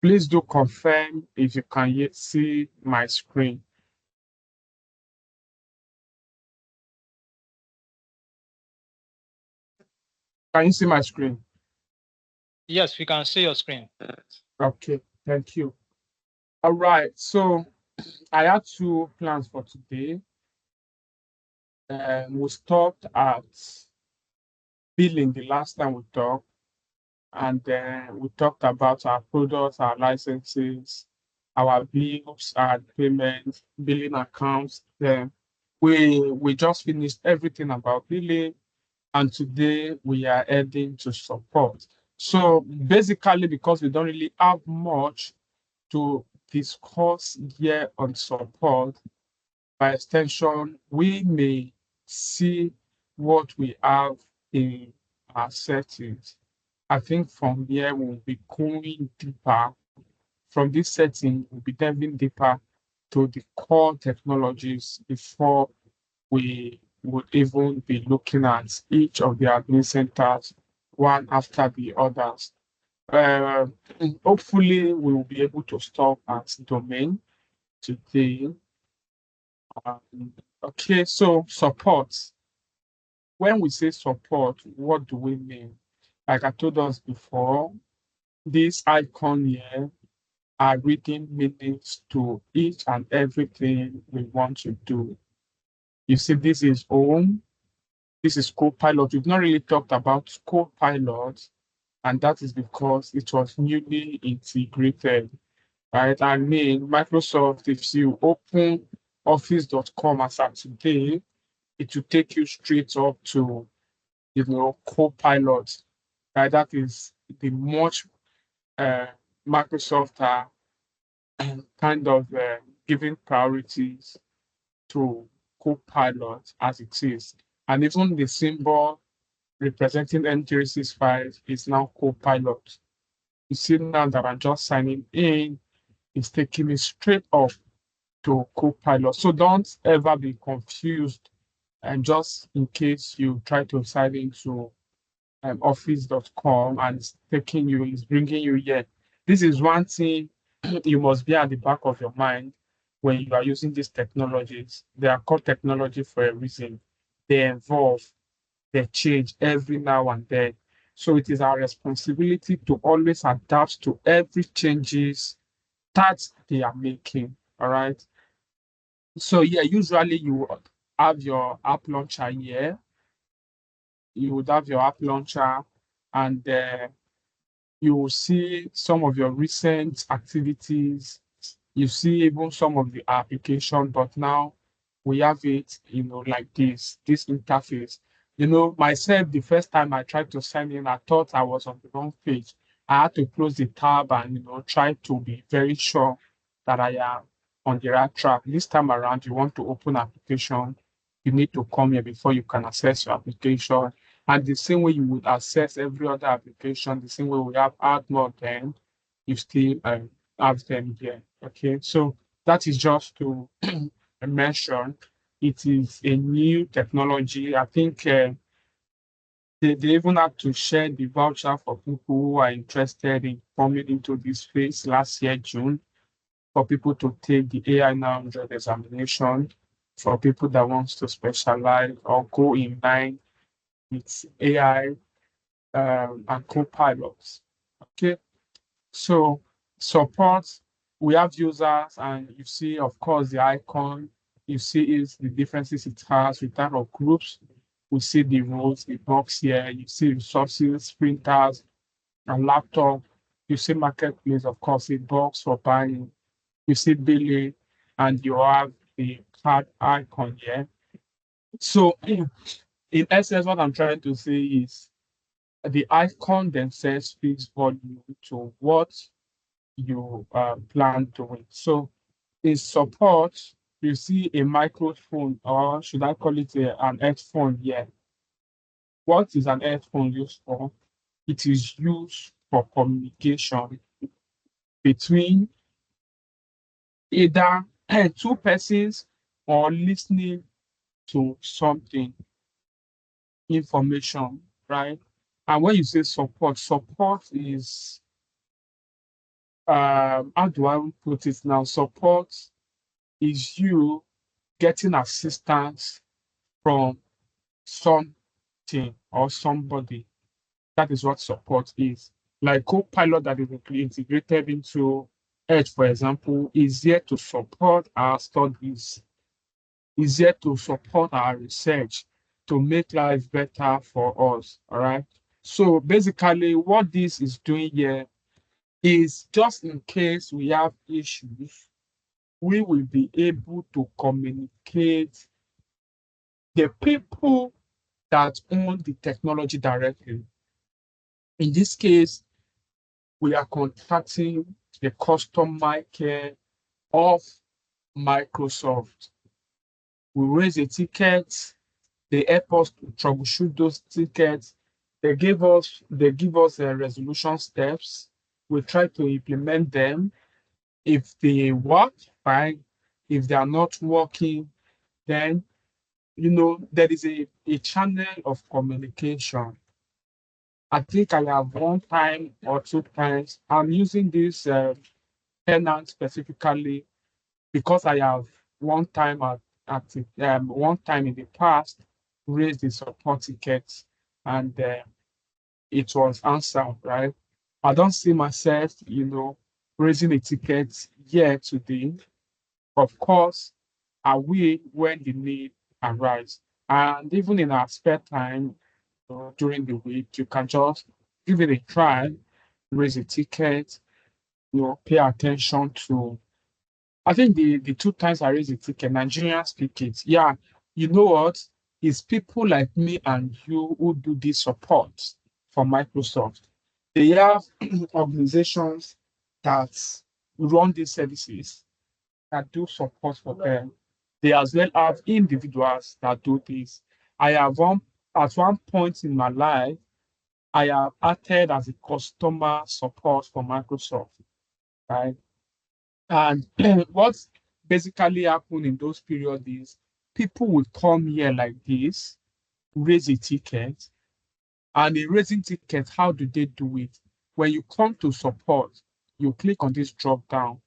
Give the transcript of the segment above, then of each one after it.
Please do confirm if you can yet see my screen. Can you see my screen? Yes, we can see your screen. Okay, thank you. All right, so I had two plans for today. We stopped at billing the last time we talked, and then we talked about our products, our licenses, our bills, our payments, billing accounts. Then we just finished everything about billing, and today we are heading to support. So basically, because we don't really have much to discuss here on support, by extension, we may see what we have in our settings. I think from here we'll be going deeper. From this setting, we'll be diving deeper to the core technologies before we would even be looking at each of the admin centers one after the others. Uh, Hopefully, we will be able to stop at domain today. Okay, so support. When we say support, what do we mean? Like I told us before, this icon here are reading meanings to each and everything we want to do. You see, this is home, this is Copilot. We've not really talked about Copilot, and that is because it was newly integrated, right? I mean, Microsoft, if you open office.com as of today, it will take you straight up to, Copilot, right? That is the much uh, Microsoft are kind of giving priorities to Copilot as it is. And even the symbol representing M365 is now Copilot. You see now that I'm just signing in, it's taking me straight up to Copilot. So don't ever be confused. And just in case you try to sign into office.com and it's bringing you here. This is one thing you must be at the back of your mind when you are using these technologies. They are called technology for a reason. They evolve, they change every now and then. So it is our responsibility to always adapt to every changes that they are making. All right. So yeah, usually you would have your app launcher here. You would have your app launcher, and you will see some of your recent activities. You see even some of the application, but now we have it, like this interface. Myself, the first time I tried to sign in, I thought I was on the wrong page. I had to close the tab and, try to be very sure that I am on the right track. This time around, you want to open application, you need to come here before you can access your application. And the same way you would access every other application, the same way we have add more then, you still have them here. Okay, so that is just to mention. It is a new technology. I think they even have to share the voucher for people who are interested in coming into this space last year, June, for people to take the AI 900 examination, for people that wants to specialize or go in line with AI and co-pilots. Okay, so support, we have users, and you see, of course, the icon. You see is the differences it has with that of groups. We see the roles, the box here. You see resources, printers, and laptop. You see marketplace, of course, a box for buying. You see billing, and you have the card icon here. So in essence, what I'm trying to say is the icon themselves speaks volume to what you plan doing. So in support, you see a microphone, or should I call it an headphone here? What is an headphone used for? It is used for communication between either two persons or listening to something, information, right? And when you say support, support is how do I put it now? Support is you getting assistance from something or somebody. That is what support is. Like Copilot that is integrated into Edge, for example, is here to support our studies, is here to support our research, to make life better for us. All right. So basically, what this is doing here is just in case we have issues, we will be able to communicate the people that own the technology directly. In this case, we are contacting the customer care of Microsoft. We raise a ticket, they help us to troubleshoot those tickets. They give us resolution steps. We try to implement them. If they work, fine. If they are not working, then there is a channel of communication. I think I have one time or two times. I'm using this tenant specifically because I have one time one time in the past raised the support ticket and it was answered, right? I don't see myself, raising a ticket yet today. Of course, I will when the need arise. And even in our spare time during the week, you can just give it a try, raise a ticket, pay attention to. I think the two times I raised a ticket, Nigerians speak it. Yeah, you know what? It's people like me and you who do this support for Microsoft. They have organizations that run these services that do support for them. They as well have individuals that do this. I have at one point in my life, I have acted as a customer support for Microsoft, right? And what basically happened in those periods is people would come here like this, raise a ticket, and in raising ticket, how do they do it? When you come to support, you click on this drop down.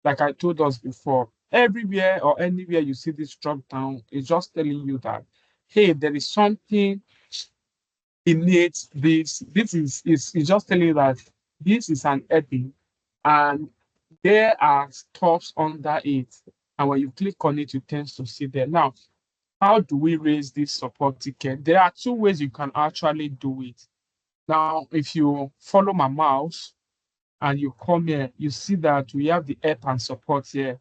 Like I told us before, everywhere or anywhere you see this drop down, it's just telling you that, hey, there is something innate. This is just telling you that this is an heading and there are stuffs under it. And when you click on it, you tend to see there. Now, how do we raise this support ticket? There are two ways you can actually do it. Now, if you follow my mouse and you come here, you see that we have the help and support here.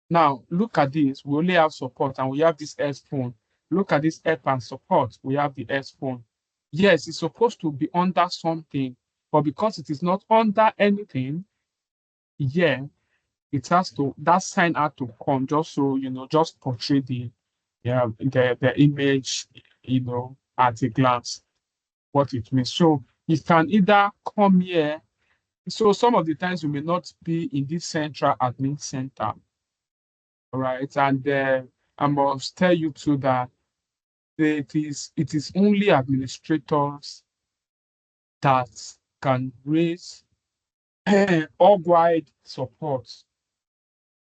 Now, look at this. We only have support and we have this S phone. Look at this help and support. We have the S phone. Yes, it's supposed to be under something, but because it is not under anything, yeah, it has to, that sign had to come just so, just portray the image, at a glance, what it means. So you can either come here. So some of the times you may not be in this central admin center. All right. And I must tell you too that it is only administrators that can raise org-wide support,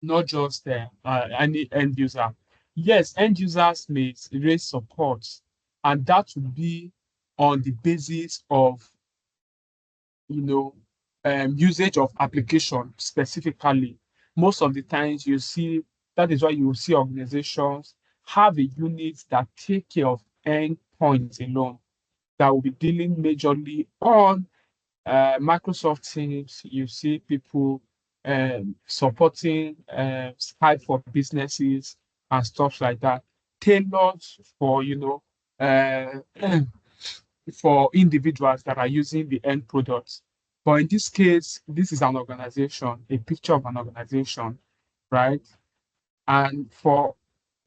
not just any end user. Yes, end users may raise support, and that will be on the basis of you know usage of application specifically. Most of the times you see that is why you will see organizations have a unit that take care of endpoints alone that will be dealing majorly on Microsoft Teams. You see people supporting Skype for businesses and stuff like that, tailored for uh, for individuals that are using the end products. But in this case, this is an organization, a picture of an organization, right? And for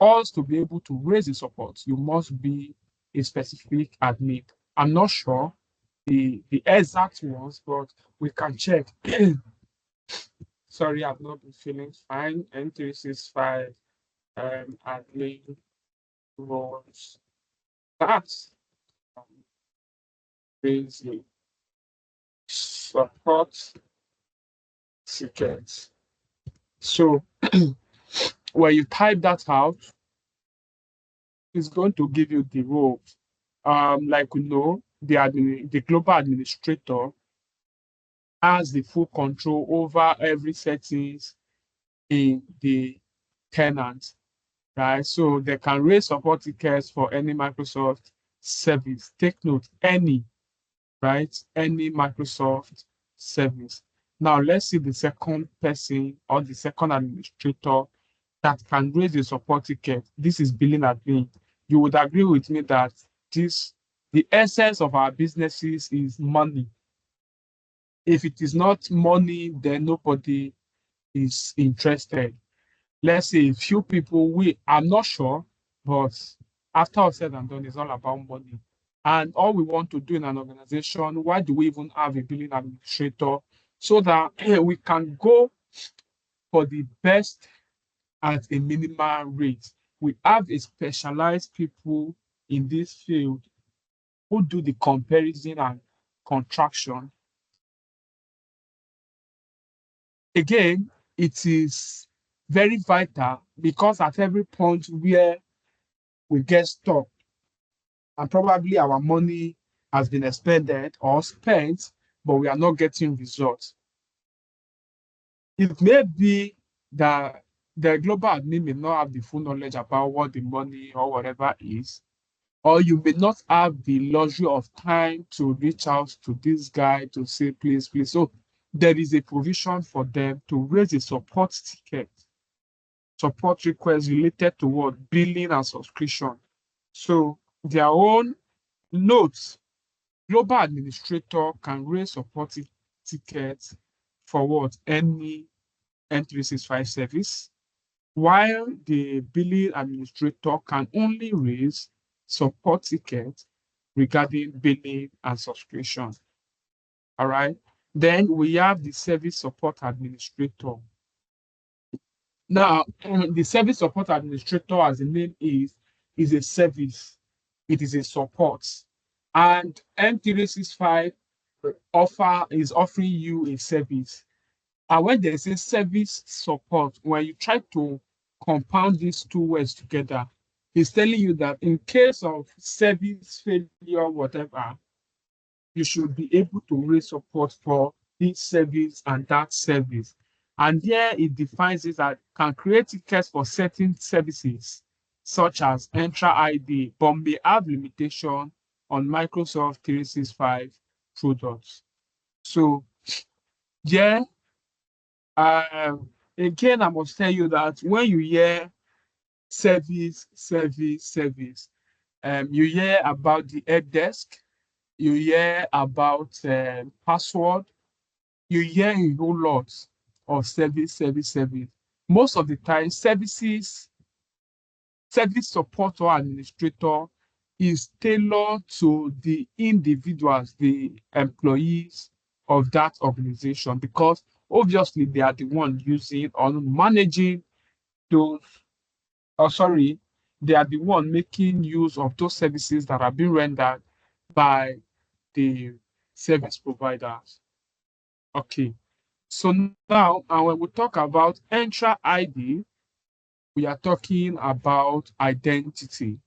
us to be able to raise the support, you must be a specific admin. I'm not sure the exact ones, but we can check. Sorry, I've not been feeling fine. N365 admin roles. That's crazy. Support tickets. So when you type that out, it's going to give you the roles. Like we know, the global administrator has the full control over every settings in the tenant, right? So they can raise support tickets for any Microsoft service. Take note, any, right? Any Microsoft service. Now let's see the second person or the second administrator that can raise a support ticket. This is billing admin. You would agree with me that this the essence of our businesses is money. If it is not money, then nobody is interested. Let's say a few people, I'm not sure, but after all said and done, it's all about money. And all we want to do in an organization, why do we even have a billing administrator? So that we can go for the best at a minimal rate. We have a specialized people in this field who do the comparison and contraction. Again, it is very vital because at every point where we get stuck and probably our money has been expended or spent, but we are not getting results. It may be that the global admin may not have the full knowledge about what the money or whatever is, or you may not have the luxury of time to reach out to this guy to say, please, please. So there is a provision for them to raise a support ticket, support request related to what? Billing and subscription. So their own notes, global administrator can raise support tickets for what? Any N365 service, while the billing administrator can only raise support tickets regarding billing and subscription. All right. Then we have the service support administrator. Now, the service support administrator, as the name is a service. It is a support. And M365 is offering you a service. And when they say service support, when you try to compound these two words together, it's telling you that in case of service failure, whatever, you should be able to raise support for this service and that service. And here it defines it that can create tickets for certain services, such as Entra ID, but may have limitation on Microsoft 365 products. So, yeah, again, I must tell you that when you hear service, service, service, you hear about the help desk, you hear about password, you hear a whole lot of service, service, service. Most of the time, service support or administrator is tailored to the individuals, the employees of that organization, because obviously they are the one using or managing those, oh, sorry, they are the one making use of those services that are being rendered by the service providers. Okay. So now, and when we talk about Entra ID, we are talking about identity.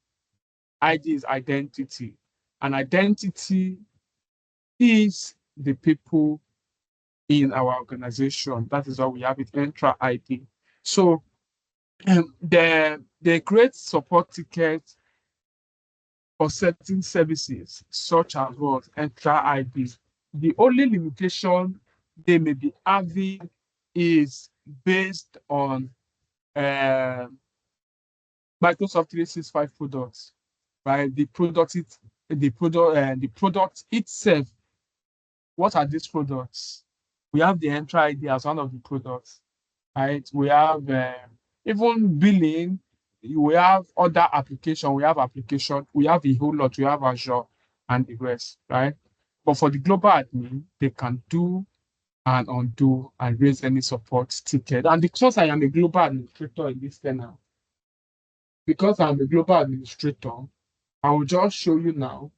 ID is identity. And identity is the people in our organization. That is why we have it, Entra ID. So they create support tickets for certain services, such as what? Entra ID. The only limitation they may be having is based on uh, Microsoft 365 products, right? The product itself. What are these products? We have the Entra ID as one of the products, right? We have even billing. We have other application. We have application. We have a whole lot. We have Azure and the rest, right? But for the global admin, they can do and undo and raise any support ticket. And because I am a global administrator in this tenant, because I'm a global administrator, I will just show you now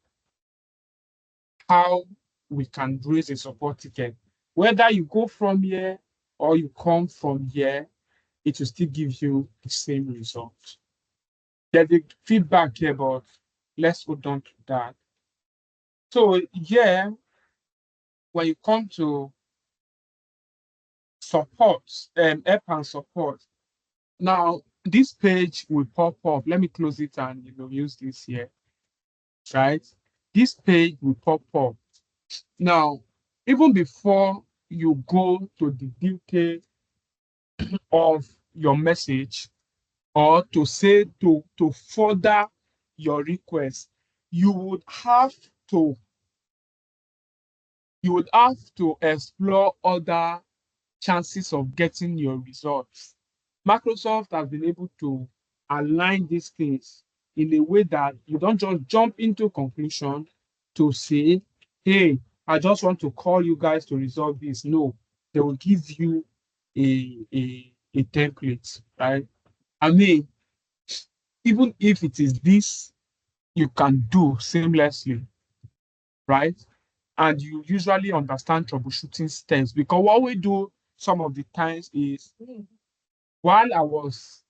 how we can raise a support ticket. Whether you go from here or you come from here, it will still give you the same result. There's a feedback here, but let's hold on to that. So yeah, when you come to support, help and support, now this page will pop up. Let me close it and use this here, right? This page will pop up. Now, even before you go to the detail of your message, or to say to further your request, you would have to explore other chances of getting your results. Microsoft has been able to align these things in a way that you don't just jump into conclusion to say, hey, I just want to call you guys to resolve this. No, they will give you a template, right? I mean, even if it is this, you can do seamlessly, right? And you usually understand troubleshooting steps, because what we do some of the times is, while I was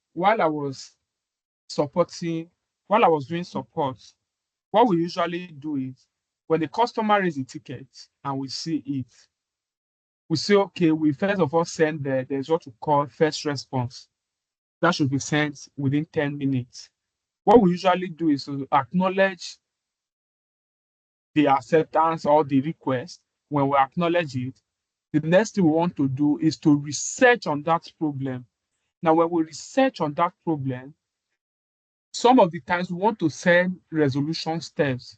supporting, while I was doing support, what we usually do is, when the customer raises a ticket and we see it, we say, okay, we first of all send there's what we call first response. That should be sent within 10 minutes. What we usually do is to acknowledge the acceptance or the request. When we acknowledge it, the next thing we want to do is to research on that problem. Now, when we research on that problem, some of the times we want to send resolution steps.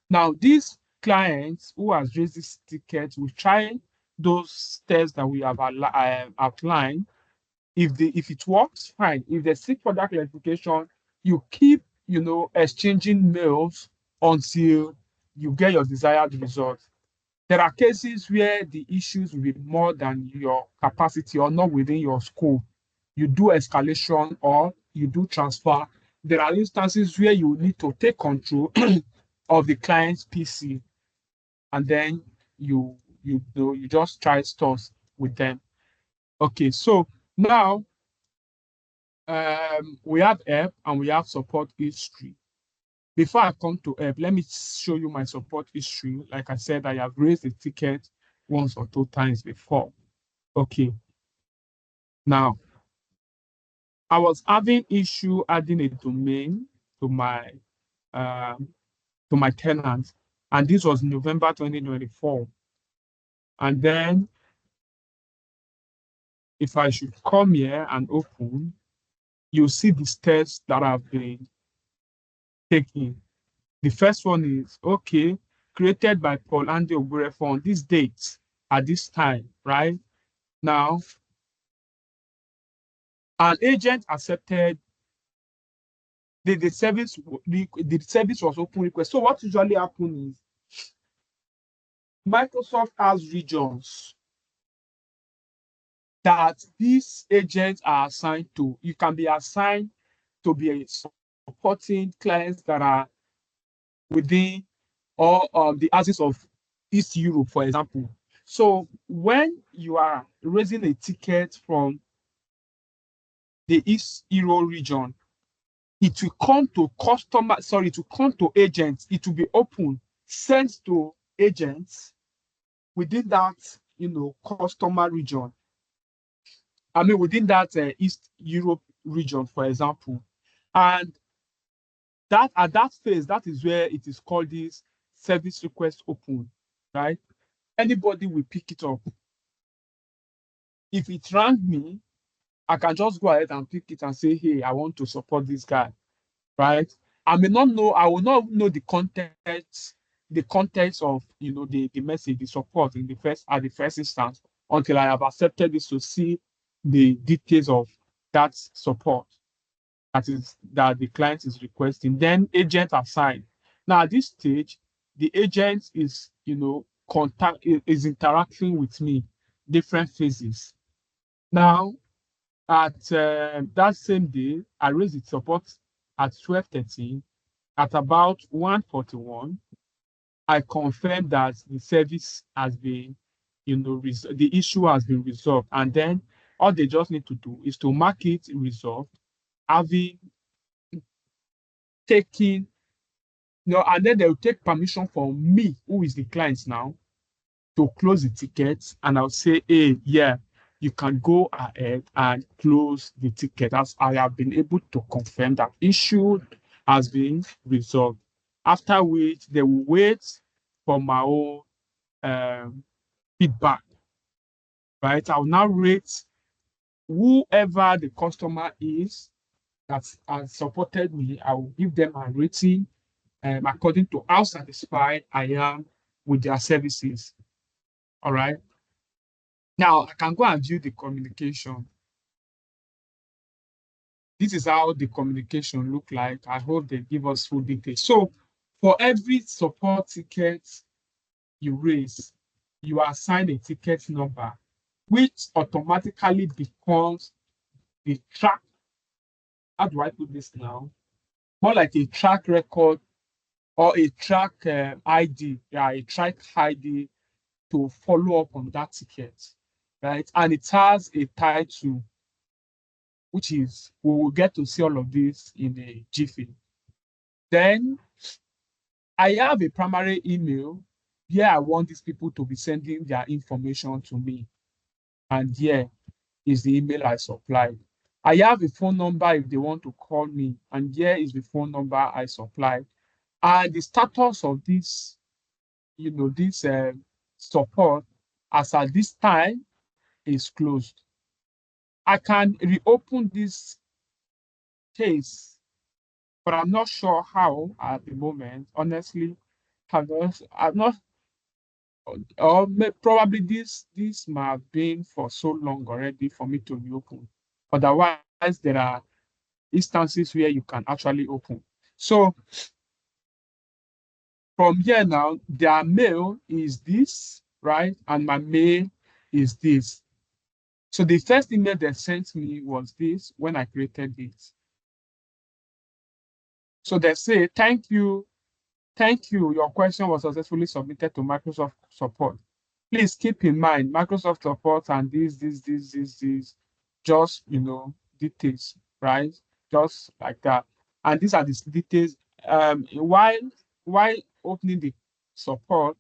Now, these clients who has raised this ticket will try those steps that we have outlined. If it works, fine. If they seek further clarification, you keep exchanging mails until you get your desired result. There are cases where the issues will be more than your capacity or not within your scope. You do escalation or you do transfer. There are instances where you need to take control of the client's PC, and then you just try stores with them. Okay, so now we have help and we have support history. Before I come to help, let me show you my support history. Like I said, I have raised the ticket once or two times before. Okay. Now, I was having issue adding a domain to my um, tenant, and this was November 2024. And then, if I should come here and open, you see the steps that have been taken. The first one is, okay, created by Paul Andy Ogurefo on this date at this time, right? Now, an agent accepted the service. The service was open request. So what usually happens is, Microsoft has regions that these agents are assigned to. You can be assigned to be supporting clients that are within or the axis of East Europe, for example. So when you are raising a ticket from the East Euro region, it will come to it will come to agents. It will be open, sent to agents within that, customer region. I mean, within that East Europe region, for example. And that at that phase, that is where it is called this service request open, right? Anybody will pick it up. If it rang me, I can just go ahead and pick it and say, hey, I want to support this guy, right? I will not know the context of the message, the support at the first instance, until I have accepted this to see the details of that support that the client is requesting. Then agent assigned. Now at this stage, the agent is is interacting with me, different phases. Now at that same day, I raised the support at 12:13. At about 1:41, I confirmed that the service has been the issue has been resolved, and then all they just need to do is to mark it resolved, having taken, and then they'll take permission from me, who is the client now, to close the ticket, and I'll say, hey, yeah, you can go ahead and close the ticket, as I have been able to confirm that issue has been resolved. After which, they will wait for my own feedback, right? I'll now rate whoever the customer is that has supported me. I will give them a rating according to how satisfied I am with their services. All right. Now I can go and view the communication. This is how the communication look like. I hope they give us full details. So for every support ticket you raise, you assign a ticket number, which automatically becomes the track. How do I put this now? More like a track record or a track ID, yeah, a track ID to follow up on that ticket, right? And it has a title, which is, we will get to see all of this in a jiffy. Then I have a primary email. Yeah, I want these people to be sending their information to me. And here is the email I supplied. I have a phone number if they want to call me. And here is the phone number I supplied. And the status of this, this support as at this time is closed. I can reopen this case, but I'm not sure how at the moment. Honestly, I'm not, or probably this might have been for so long already for me to reopen. Otherwise, there are instances where you can actually open. So from here now, their mail is this, right? And my mail is this. So the first email they sent me was this when I created it. So they say, thank you. Thank you. Your question was successfully submitted to Microsoft support. Please keep in mind, Microsoft support and this, just, details, right? Just like that. And these are the details. While opening the support,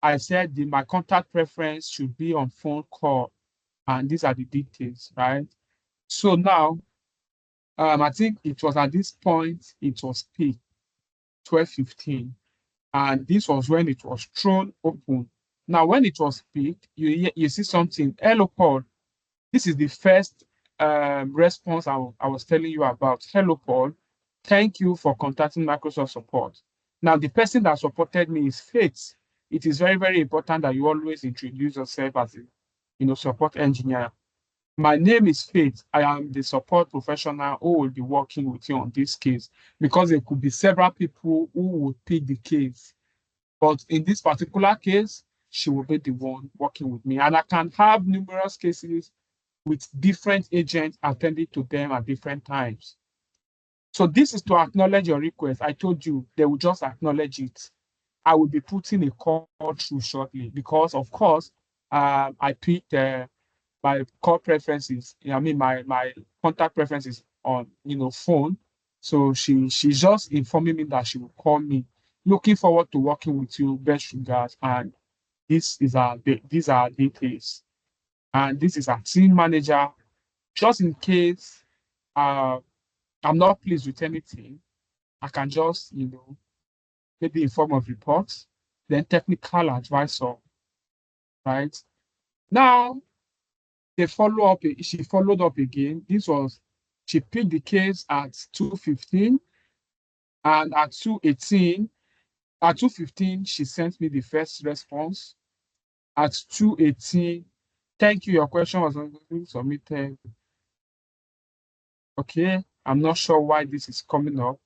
I said my contact preference should be on phone call. And these are the details, right? So now, I think it was at this point, it was peak 12:15. And this was when it was thrown open. Now, when it was picked, you see something. Hello, Paul. This is the first response I was telling you about. Hello, Paul. Thank you for contacting Microsoft support. Now, the person that supported me is Faith. It is very, very important that you always introduce yourself as a support engineer. My name is Faith. I am the support professional who will be working with you on this case, because there could be several people who would pick the case. But in this particular case, she will be the one working with me. And I can have numerous cases with different agents attending to them at different times. So this is to acknowledge your request. I told you they will just acknowledge it. I will be putting a call through shortly because, of course, I picked my call preferences. I mean, my contact preferences on phone. So she's just informing me that she will call me. Looking forward to working with you. Best regards. And these are details. And this is our team manager. Just in case I'm not pleased with anything, I can just maybe in form of reports, then technical advisor, right? Now she followed up again. She picked the case at 2:15, and at 2:18, at 2:15, she sent me the first response. At 2:18, thank you, your question was submitted. Okay, I'm not sure why this is coming up.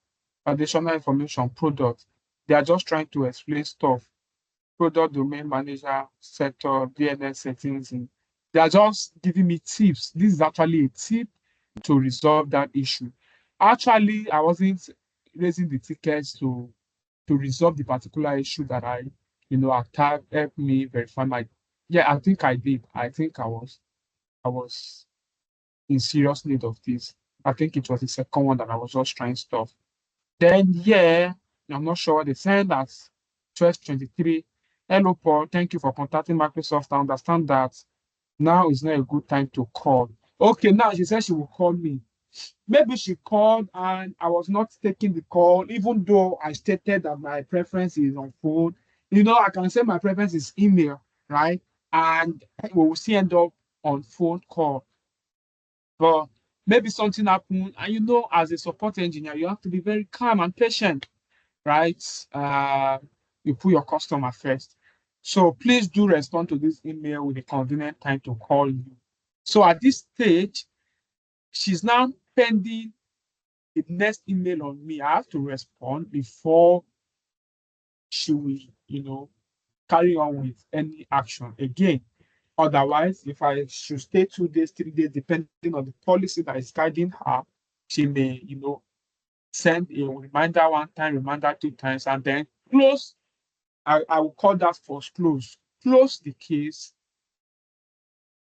Additional information, product. They are just trying to explain stuff. Product domain manager, sector, DNS settings. They are just giving me tips. This is actually a tip to resolve that issue. Actually, I wasn't raising the tickets to resolve the particular issue that I tagged, help me verify my Yeah, I think I did. I think I was in serious need of this. I think it was the second one that I was just trying stuff. Then yeah, I'm not sure what they sent at 12:23. Hello Paul, thank you for contacting Microsoft. I understand that now is not a good time to call. Okay, now she said she will call me. Maybe she called and I was not taking the call, even though I stated that my preference is on phone. I can say my preference is email, right? And we will still end up on phone call. But maybe something happened, and as a support engineer, you have to be very calm and patient, right? You put your customer first. So please do respond to this email with a convenient time to call you. So at this stage, she's now pending the next email on me. I have to respond before she will, carry on with any action again. Otherwise, if I should stay 2 days, 3 days, depending on the policy that is guiding her, she may, send a reminder one time, reminder 2 times, and then close. I will call that first close. Close the case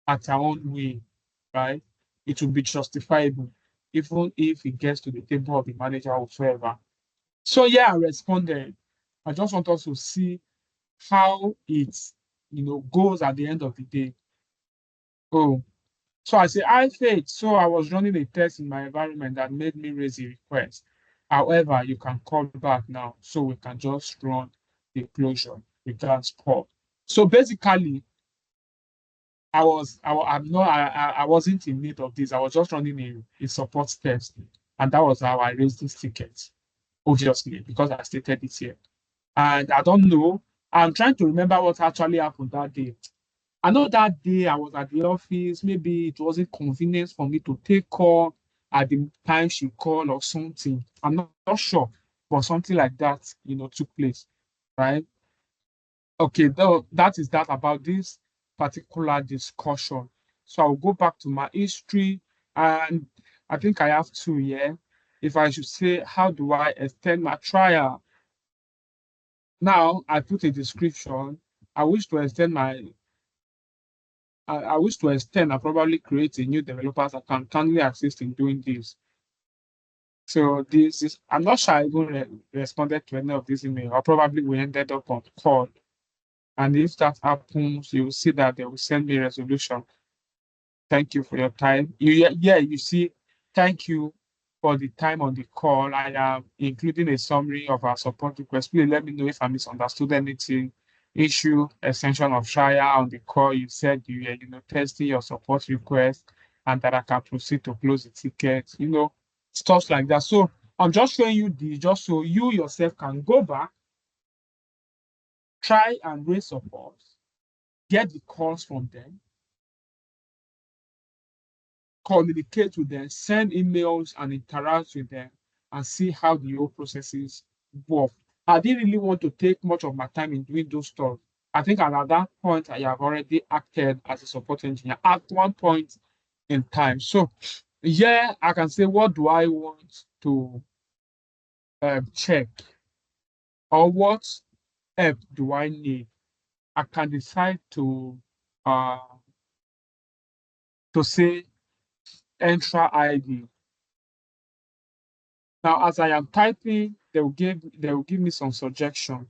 at her own way, right? It will be justifiable, even if it gets to the table of the manager or whatsoever. So yeah, I responded. I just want us to see how it, goes at the end of the day. Oh, so I say, I faith. So I was running a test in my environment that made me raise a request. However, you can call back now, so we can just run the closure. Regards Paul. So basically, I wasn't in need of this. I was just running a support test, and that was how I raised this ticket. Obviously, because I stated it here, and I don't know. I'm trying to remember what actually happened that day. I know that day I was at the office. Maybe it wasn't convenient for me to take call at the time she called or something. I'm not sure, but something like that, took place, right? Okay, though that is that about this particular discussion. So I'll go back to my history, and I think I have two here. If I should say, how do I extend my trial? Now I put a description. I wish to extend my I wish to extend and probably create a new developers account. Kindly assist in doing this. So this is, I'm not sure I even responded to any of this email, or probably we ended up on call. And if that happens, you will see that they will send me a resolution. Thank you for your time. Yeah, you see, thank you for the time on the call. I am including a summary of our support request. Please let me know if I misunderstood anything. Issue extension of trial on the call. You said you were, testing your support request and that I can proceed to close the ticket, stuff like that. So I'm just showing you this just so you yourself can go back, try and raise support, get the calls from them, communicate with them, send emails and interact with them and see how the whole processes work. I didn't really want to take much of my time in doing those stuff. I think at that point, I have already acted as a support engineer at one point in time. So, yeah, I can say, what do I want to check or what help do I need? I can decide uh, to say Entra ID. Now, as I am typing, they will give me some suggestion.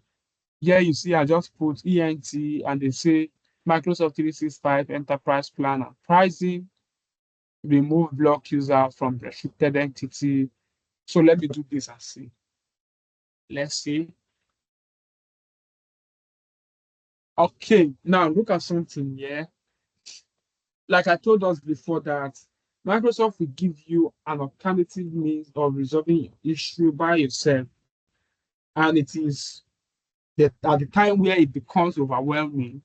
Here you see, I just put ENT and they say Microsoft 365 Enterprise Planner pricing, remove block user from restricted entity. So let me do this and see. Let's see. Okay, now look at something here. Like I told us before that Microsoft will give you an alternative means of resolving your issue by yourself. And it is that at the time where it becomes overwhelming,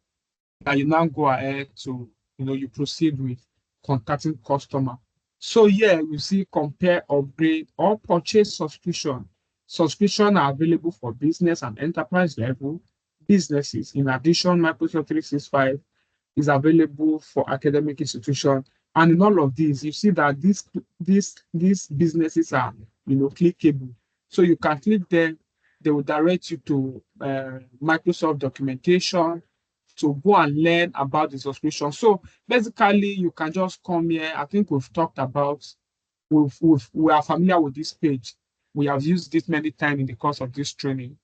that you now go ahead to, you proceed with contacting customer. So here you see compare, upgrade, or purchase subscription. Subscription are available for business and enterprise level businesses. In addition, Microsoft 365 is available for academic institution. And in all of these, you see that these businesses are, clickable. So you can click them, they will direct you to Microsoft documentation, to go and learn about the subscription. So basically, you can just come here. I think we've talked about, we are familiar with this page. We have used it many times in the course of this training.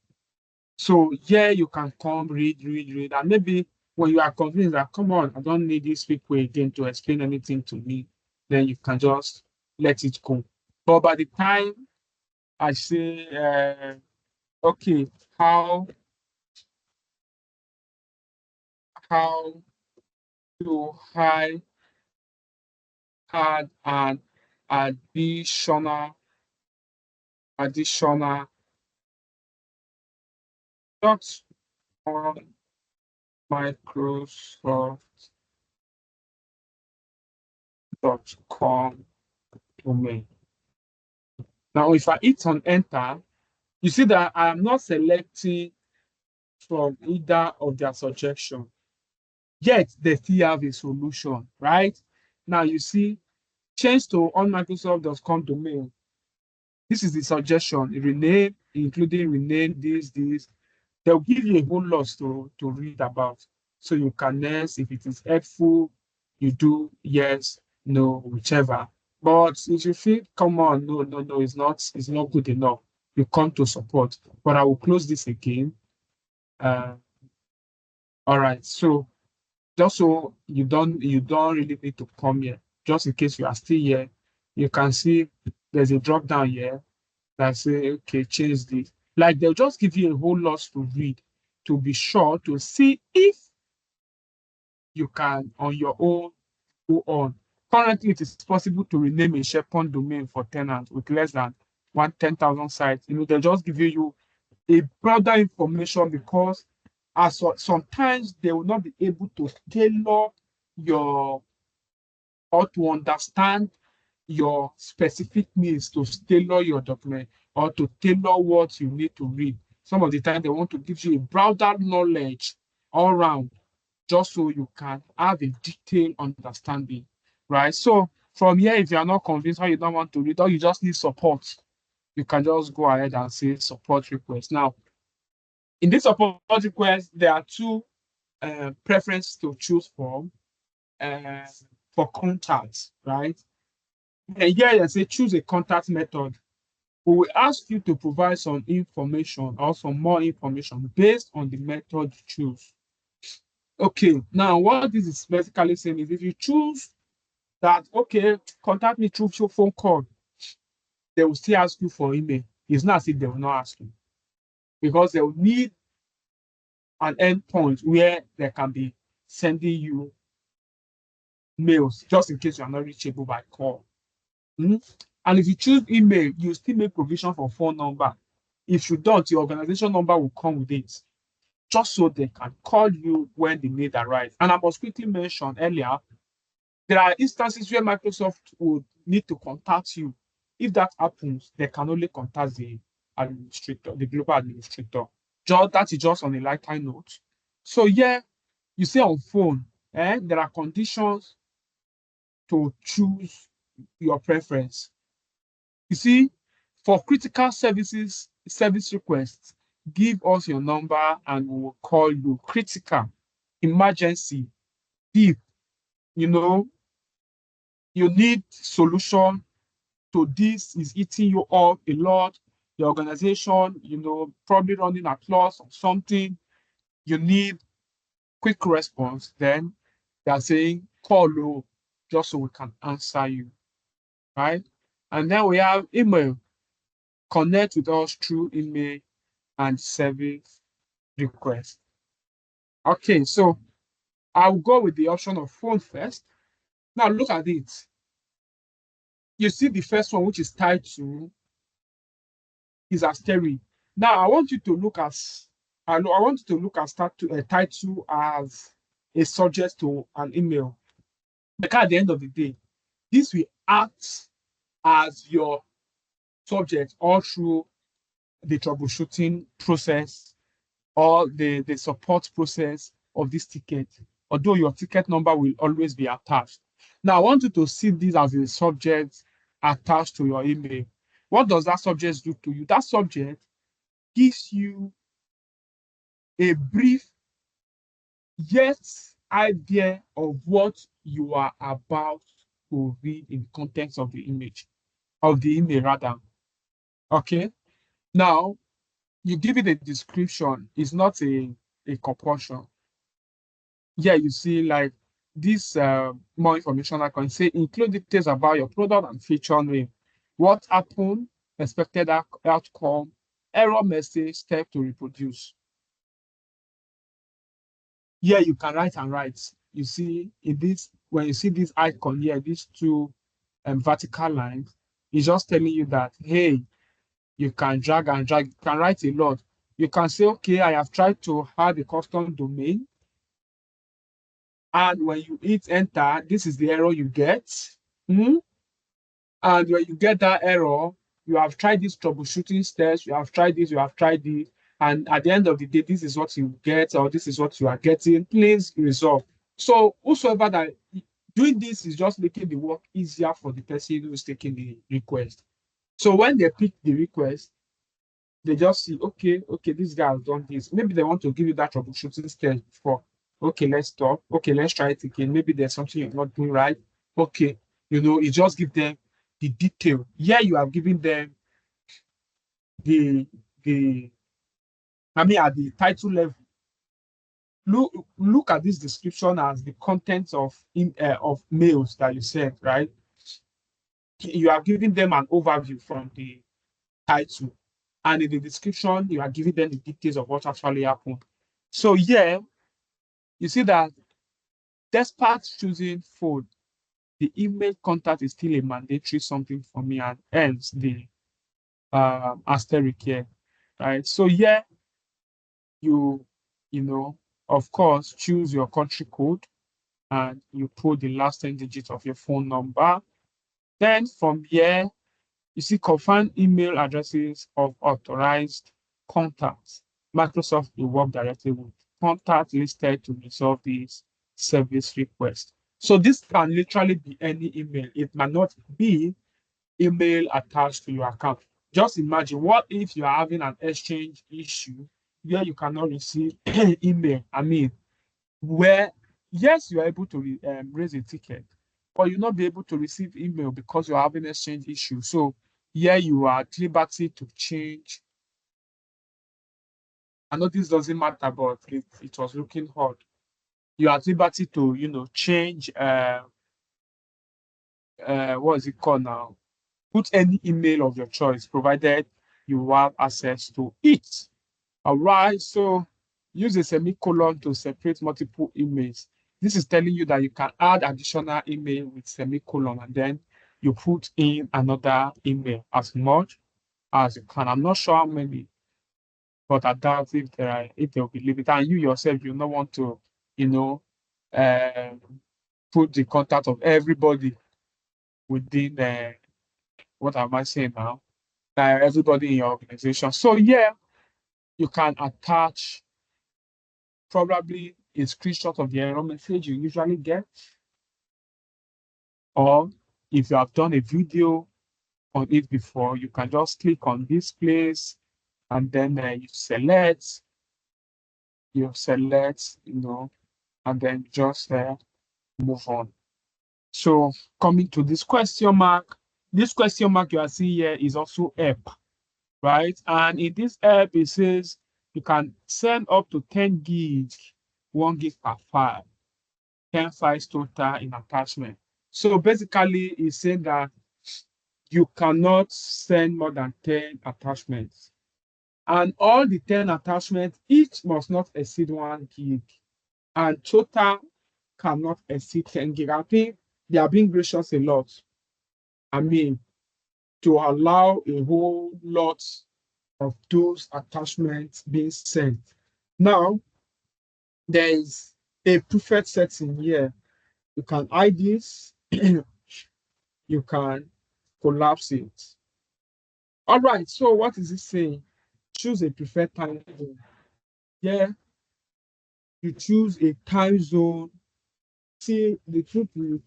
So yeah, you can come, read, and maybe when you are convinced that, come on, I don't need these people again to explain anything to me, then you can just let it go. But by the time I say, okay, how to add an additional additional dot on Microsoft.com domain. Now, if I hit on enter, you see that I am not selecting from either of their suggestion, yet they still have a solution, right? Now you see, change to on Microsoft.com domain. This is the suggestion, rename, including rename this. They'll give you a whole lot to read about. So you can next, if it is helpful, you do yes, no, whichever. But if you feel, come on, no, it's not good enough, you come to support. But I will close this again. All right. So just so you don't really need to come here. Just in case you are still here, you can see there's a drop down here that say, okay, change this. Like they'll just give you a whole lot to read to be sure to see if you can on your own go on. Currently, it is possible to rename a SharePoint domain for tenants with less than 10,000 sites. They'll just give you a broader information because sometimes they will not be able to tailor your or to understand your specific needs to tailor your document or to tailor what you need to read. Some of the time they want to give you a broader knowledge all around just so you can have a detailed understanding, right? So from here, if you are not convinced or you don't want to read or you just need support, you can just go ahead and say support request. Now, in this support request, there are two preferences to choose from uh, for contacts, right? And here they say choose a contact method. We will ask you to provide some information or some more information based on the method you choose. Okay, now what this is basically saying is if you choose that, okay, contact me through your phone call, they will still ask you for email. It's not as if they will not ask you because they will need an endpoint where they can be sending you mails just in case you are not reachable by call. And if you choose email, you still make provision for phone number. If you don't, your organization number will come with it, just so they can call you when the need arrives. And I must quickly mention earlier, there are instances where Microsoft would need to contact you. If that happens, they can only contact the administrator, the global administrator. That is just on a lighter note. So yeah, you see on phone, there are conditions to choose your preference. You see, for critical service requests, give us your number and we will call you. Critical, emergency, deep, you know, you need solution to this is eating you up a lot. The organization, probably running at loss or something. You need quick response. Then they are saying call you just so we can answer you, right? And then we have email. Connect with us through email and service request. Okay, so I'll go with the option of phone first. Now look at it. You see the first one, which is tied to is asterisk. Now I want you to look at title as a subject to an email. Because at the end of the day, this will act as your subject all through the troubleshooting process or the support process of this ticket, although your ticket number will always be attached. Now, I want you to see this as a subject attached to your email. What does that subject do to you? That subject gives you a brief get idea of what you are about to read in the context of the image, of the email rather. Okay. Now you give it a description, it's not a compulsion. Yeah, you see, like this more information I can say include details about your product and feature name, what happened, expected outcome, error message, step to reproduce. Here you can write and write. You see in this, when you see this icon here, these two vertical lines, it's just telling you that, hey, you can drag and drag, you can write a lot. You can say, okay, I have tried to add a custom domain. And when you hit enter, this is the error you get. Hmm? And when you get that error, you have tried these troubleshooting steps, you have tried this, you have tried this. And at the end of the day, this is what you get, or this is what you are getting. Please resolve. So, whosoever that doing this is just making the work easier for the person who is taking the request. So, when they pick the request, they just see, okay, this guy has done this. Maybe they want to give you that troubleshooting skills before. Okay, let's stop. Okay, let's try it again. Maybe there's something you're not doing right. Okay, you just give them the detail. Yeah, you have given them the the I mean at the title level. Look at this description as the contents of mails that you sent, right? You are giving them an overview from the title, and in the description, you are giving them the details of what actually happened. So yeah, you see that despite choosing phone, the email contact is still a mandatory something for me, and hence the asterisk here, right? So yeah, you you know, of course, choose your country code and you put the last 10 digits of your phone number. Then from here, you see confirm email addresses of authorized contacts. Microsoft will work directly with contact listed to resolve this service request. So this can literally be any email. It might not be email attached to your account. Just imagine, what if you are having an exchange issue where you cannot receive email? I mean, where yes, you are able to raise a ticket, but you'll not be able to receive email because you're having exchange issue. So here you are at liberty to change. I know this doesn't matter, but it was looking hard. You are at liberty to, change what is it called now? Put any email of your choice, provided you have access to it. All right, so use a semicolon to separate multiple emails. This is telling you that you can add additional email with semicolon, and then you put in another email as much as you can. I'm not sure how many, but I doubt if there will be limited. And you yourself, you don't want to, you know, uh, put the contact of everybody within what am I saying now? Everybody in your organization. So yeah, you can attach probably a screenshot of the error message you usually get, or if you have done a video on it before, you can just click on this place and then you select, and then just move on. So coming to this question mark you are seeing here is also help, right? And in this help, it says you can send up to 10 gig, 1 gig per file. 10 files total in attachment. So basically, it's saying that you cannot send more than 10 attachments. And all the 10 attachments, each must not exceed 1 gig. And total cannot exceed 10 gig. I think they are being gracious a lot. I mean, to allow a whole lot of those attachments being sent. Now, there is a preferred setting here. You can hide this. You can collapse it. All right, so what is it saying? Choose a preferred time zone. Yeah, you choose a time zone. See, the truth is,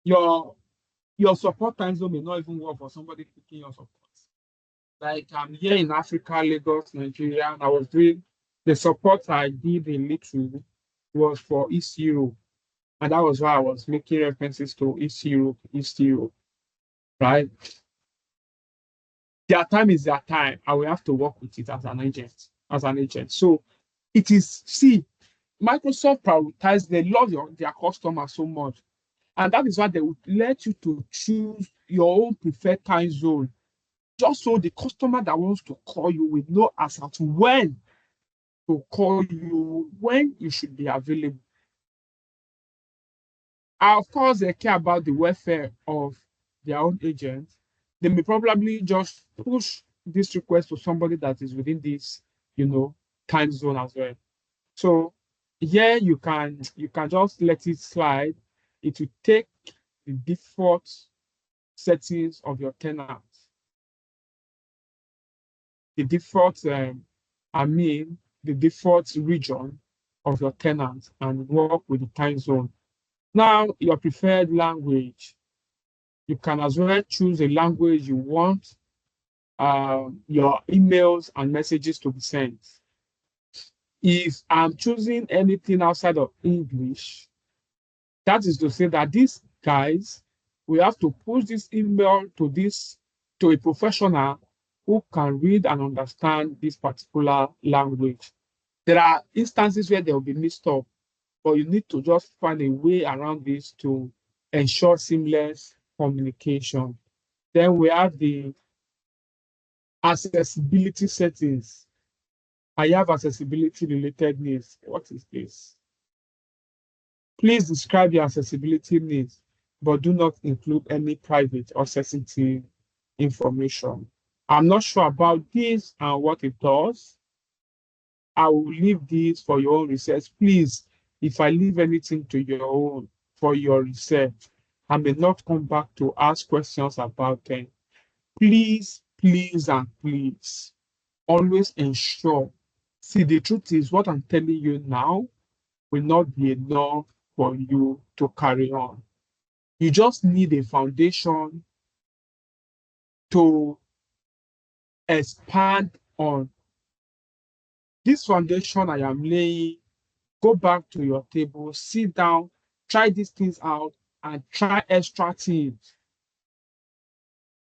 your your support time zone may not even work for somebody picking your support. Like I'm here in Africa, Lagos, Nigeria, and I was doing the support I did in Little. was for East Europe. And that was why I was making references to East Europe, right? Their time is their time. I will have to work with it as an agent. So it is, see, Microsoft prioritize, they love their customers so much. And that is why they would let you to choose your own preferred time zone, just so the customer that wants to call you will know as at when to call you, when you should be available. Of course, they care about the welfare of their own agents. They may probably just push this request to somebody that is within this, you know, time zone as well. So here you can just let it slide. It will take the default settings of your tenant, the default, the default region of your tenant, and work with the time zone. Now, your preferred language. You can as well choose a language you want your emails and messages to be sent. If I'm choosing anything outside of English, that is to say that these guys, we have to push this email to a professional who can read and understand this particular language. There are instances where there will be mixed up, but you need to just find a way around this to ensure seamless communication. Then we have the accessibility settings. I have accessibility related needs. What is this? Please describe your accessibility needs, but do not include any private or sensitive information. I'm not sure about this and what it does. I will leave this for your own research. Please, if I leave anything to your own for your research, I may not come back to ask questions about them. Please, please, and please, always ensure. See, the truth is, what I'm telling you now will not be enough for you to carry on. You just need a foundation to expand on. This foundation I am laying, go back to your table, sit down, try these things out, and try extra things.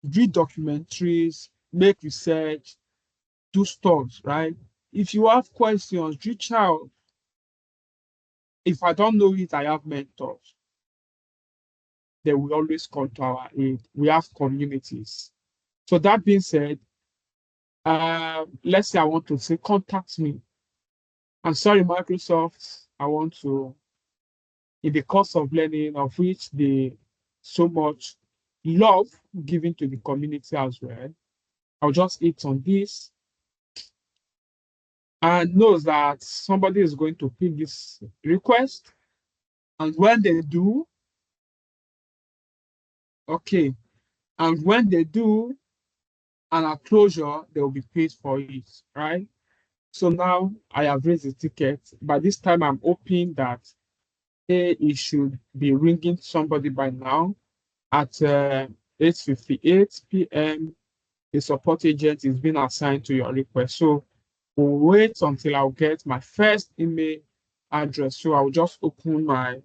Read documentaries, make research, do stuff, right? If you have questions, reach out. If I don't know it, I have mentors. They will always come to our aid. We have communities. So that being said, let's say I want to say, contact me. I'm sorry, Microsoft, I want to, in the course of learning, of which they so much love given to the community as well, I'll just hit on this and knows that somebody is going to pick this request. And when they do, okay, and when they do, and at closure, they will be paid for it, right? So now I have raised the ticket. By this time, I'm hoping that it should be ringing somebody by now at 8:58 p.m. The support agent is being assigned to your request. So we'll wait until I'll get my first email address. So I'll just open my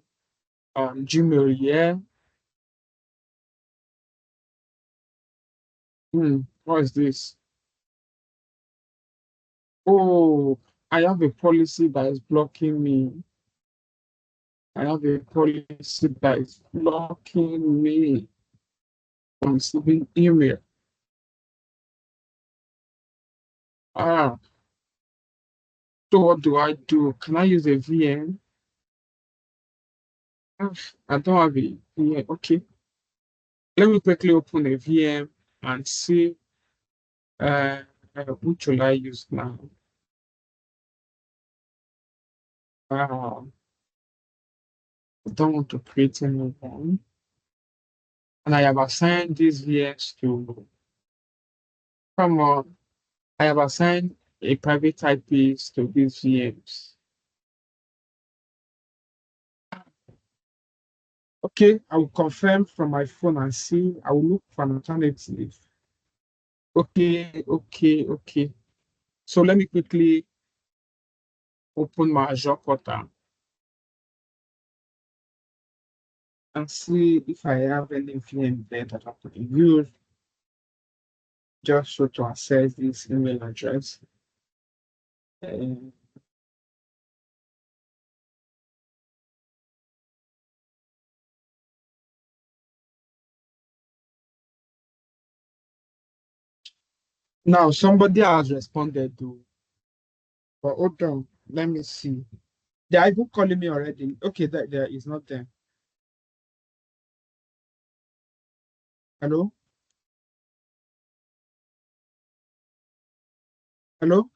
Gmail here. What is this? Oh, I have a policy that is blocking me. I have a policy that is blocking me from receiving email. Ah, so what do I do? Can I use a VM? I don't have a VM. Okay, let me quickly open a VM and see which will I use now. I don't want to create any one. And I have assigned these VMs to, come on, I have assigned a private IPs to these VMs. Okay, I will confirm from my phone and see. I will look for an alternative. Okay, okay, okay. So let me quickly open my Azure portal. and see if I have any VM there that I could use just so to access this email address. Uh, Now somebody has responded to, but hold on, let me see. They are even calling me already. Okay, that there is not there. Hello? Hello?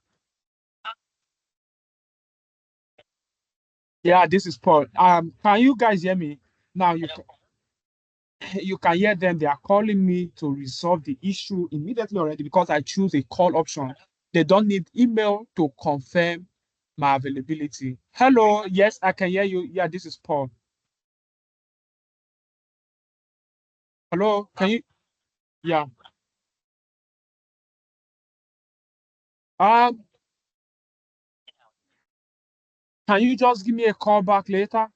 Yeah, this is Paul. Can you guys hear me? Now you can hear them. They are calling me to resolve the issue immediately already because I choose a call option. They don't need email to confirm my availability. Hello, yes, I can hear you. Yeah, this is Paul. Hello, can you? Yeah. Um, can you just give me a call back later?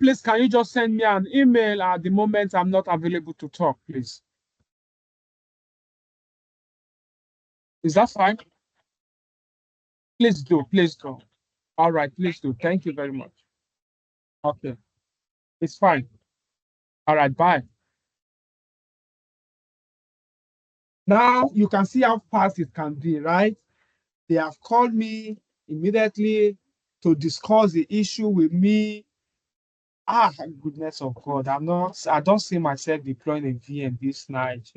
Please, can you just send me an email at the moment I'm not available to talk, please? Is that fine? Please do, please do. All right, please do. Thank you very much. Okay, it's fine. All right, bye. Now you can see how fast it can be, right? They have called me immediately to discuss the issue with me. Ah, goodness of God, I don't see myself deploying a VM this night.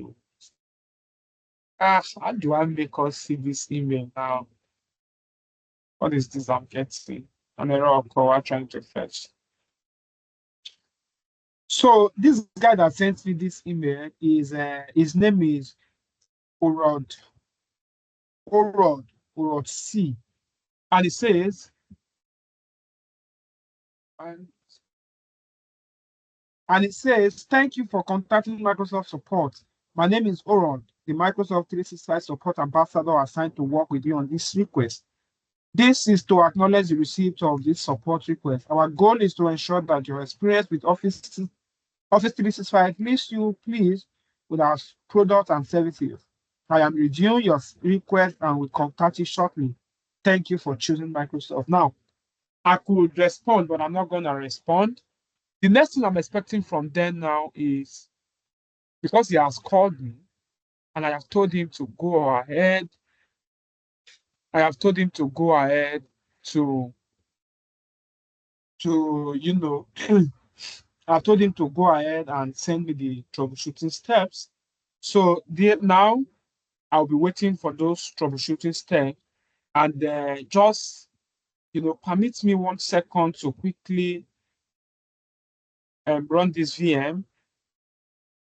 How do I make us see this email now? What is this I'm getting? An error call we're trying to fetch. So this guy that sent me this email is his name is Orod Orod Orod C, and it says and it says thank you for contacting Microsoft support. My name is Orod, the Microsoft 365 support ambassador assigned to work with you on this request. This is to acknowledge the receipt of this support request. Our goal is to ensure that your experience with Office 365 leaves you pleased with our products and services. I am reviewing your request and will contact you shortly. Thank you for choosing Microsoft. Now, I could respond, but I'm not going to respond. The next thing I'm expecting from them now is because he has called me and I have told him to go ahead. I have told him to go ahead to you know, I've told him to go ahead and send me the troubleshooting steps. So now I'll be waiting for those troubleshooting steps and just, permit me 1 second to quickly run this VM.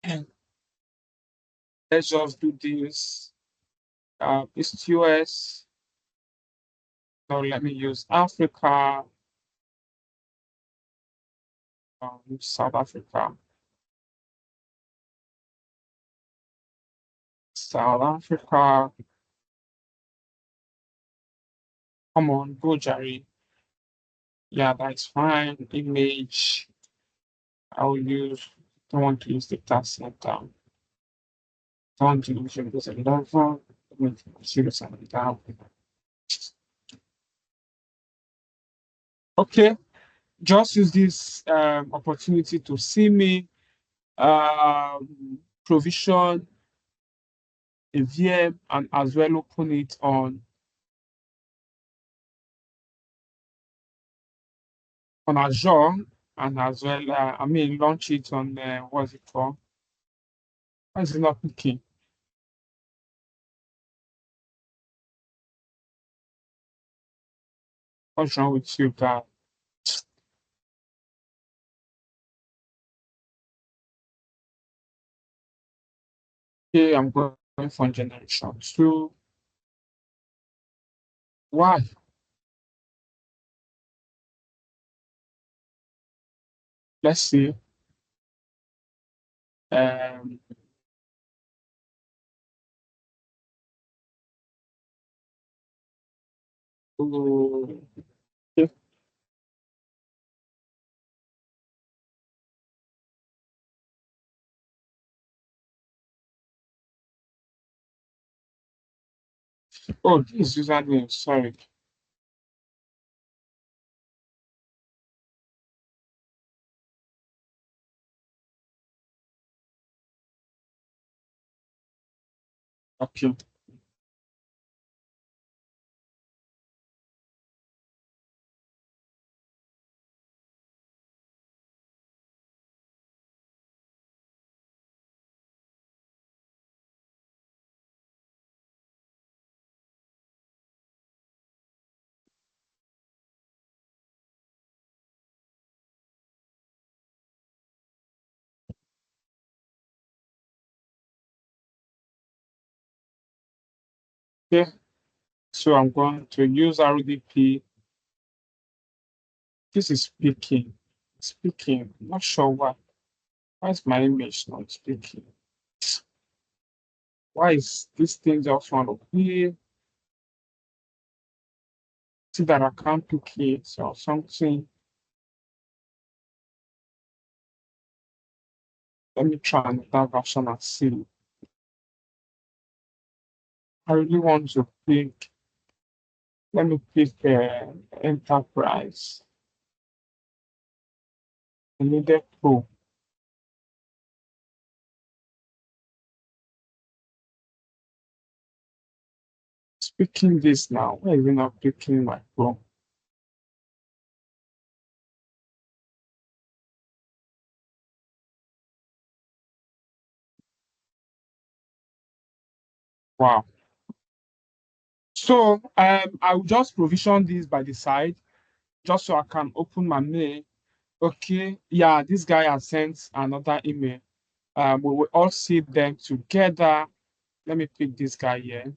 And let's just do this. It's US. So let me use Africa, South Africa, South Africa. Come on, go, Jerry. Yeah, that's fine. Image. I will use, don't want to use the task center. Don't want to use Windows 11. With Windows 11. Okay, just use this opportunity to see me provision a VM and as well open it on Azure and as well, launch it on what's it called? Why is it not picking? What's wrong with you, guys? Okay, I'm going for generation two. Why? Let's see. Um, Oh, okay. Oh, this username, sorry. Okay. Okay. So I'm going to use RDP. This is speaking. Speaking. Not sure why. Why is my image not speaking? Why is this thing just want to be? See that I can't pick it or something. Let me try another version and see. I really want to pick. Let me pick Enterprise. I needed Pro. Speaking this now. Why is it not picking my Pro? Wow. So I will just provision this by the side just so I can open my mail. Okay, yeah, this guy has sent another email. We will all see them together. Let me pick this guy here.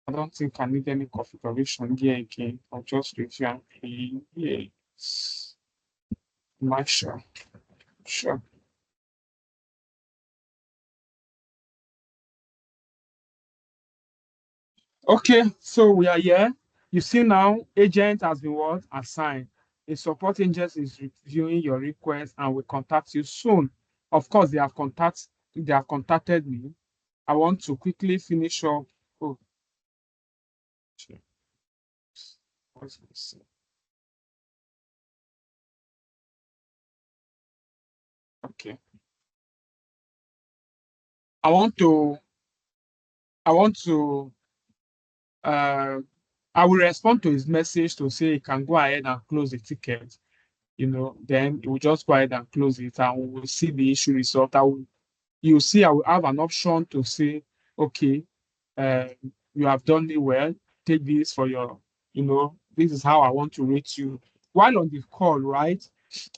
I don't think I need any configuration here again. I'll just review and play. Yes. Am I sure? Sure. Okay, so we are here. You see now, agent has been what? Assigned. A support agent is reviewing your request and will contact you soon. Of course, they have contacted me. I want to quickly finish up. Oh, shit. What's this? Okay. I want to I want to uh I will respond to his message to say he can go ahead and close the ticket. Then we'll just go ahead and close it and we'll see the issue resolved. You see, I will have an option to say, okay, uh, you have done it well. Take this for this is how I want to rate you. While on the call, right?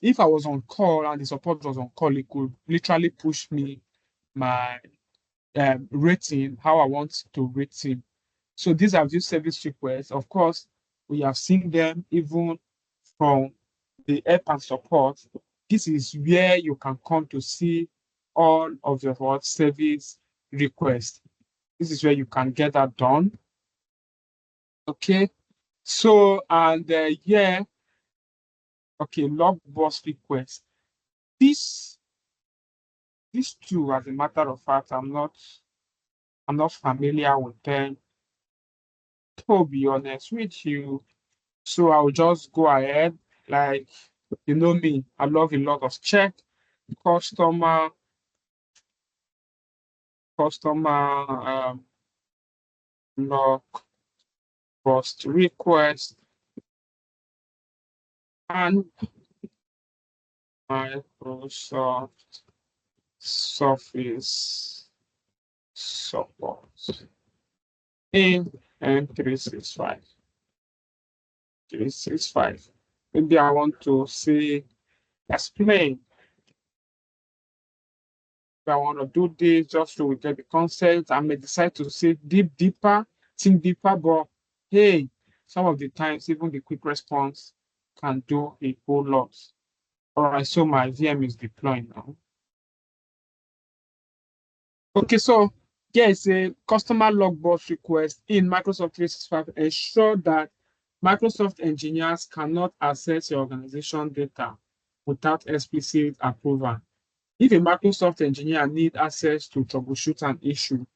If I was on call and the support was on call, it could literally push me my rating, how I want to rate him. So these are just service requests. Of course, we have seen them even from the help and support. This is where you can come to see all of your what service requests. This is where you can get that done. Okay. So and yeah, okay, Lockbox request. This these two, as a matter of fact, I'm not familiar with them. To be honest with you. So I'll just go ahead. Like, you know me, I love a lot of check, customer, log, post request, and Microsoft Surface Support in M365. 365. Maybe I want to say explain. If I want to do this just so we get the concept. I may decide to say deeper, think deeper, but hey, some of the times even the quick response can do a whole lot. All right, so my VM is deploying now. Okay, so Here is a customer logbox request in Microsoft 365. Ensure that Microsoft engineers cannot access your organization data without explicit approval. If a Microsoft engineer needs access to troubleshoot an issue,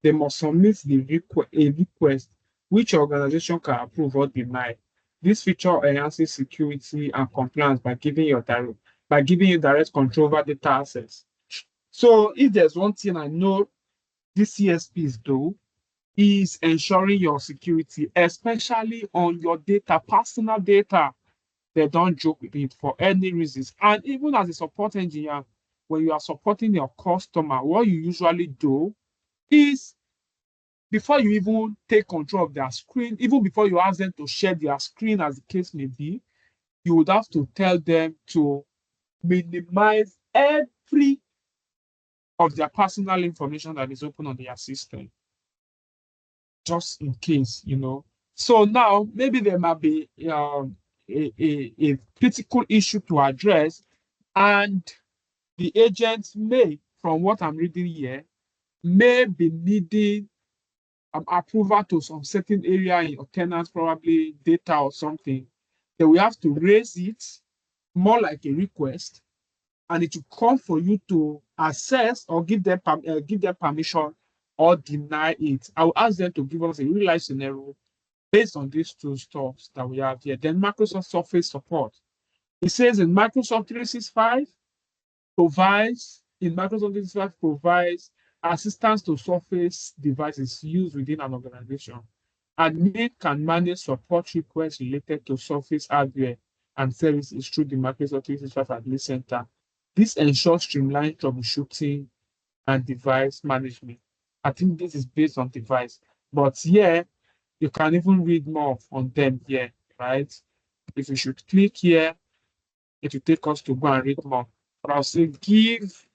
they must submit a request which your organization can approve or deny. This feature enhances security and compliance by giving you direct control over data access. So if there's one thing I know these CSPs do, is ensuring your security, especially on your data, personal data. They don't joke with it for any reasons. And even as a support engineer, when you are supporting your customer, what you usually do is before you even take control of their screen, even before you ask them to share their screen, as the case may be, you would have to tell them to minimize every of their personal information that is open on their system, just in case, you know. So now maybe there might be a critical issue to address, and the agent may, from what I'm reading here, may be needing approval to some certain area in your tenants, probably data or something. Then we have to raise it more like a request, and it will come for you to assess or give them permission or deny it. I will ask them to give us a real life scenario based on these two stuffs that we have here. Then Microsoft Surface Support. It says in Microsoft 365 Microsoft 365 provides assistance to Surface devices used within an organization. Admin can manage support requests related to Surface hardware and services through the Microsoft 365 Admin Center. This ensures streamlined troubleshooting and device management. I think this is based on device, but yeah, you can even read more on them here, right? If you should click here, it will take us to go and read more. But I'll say give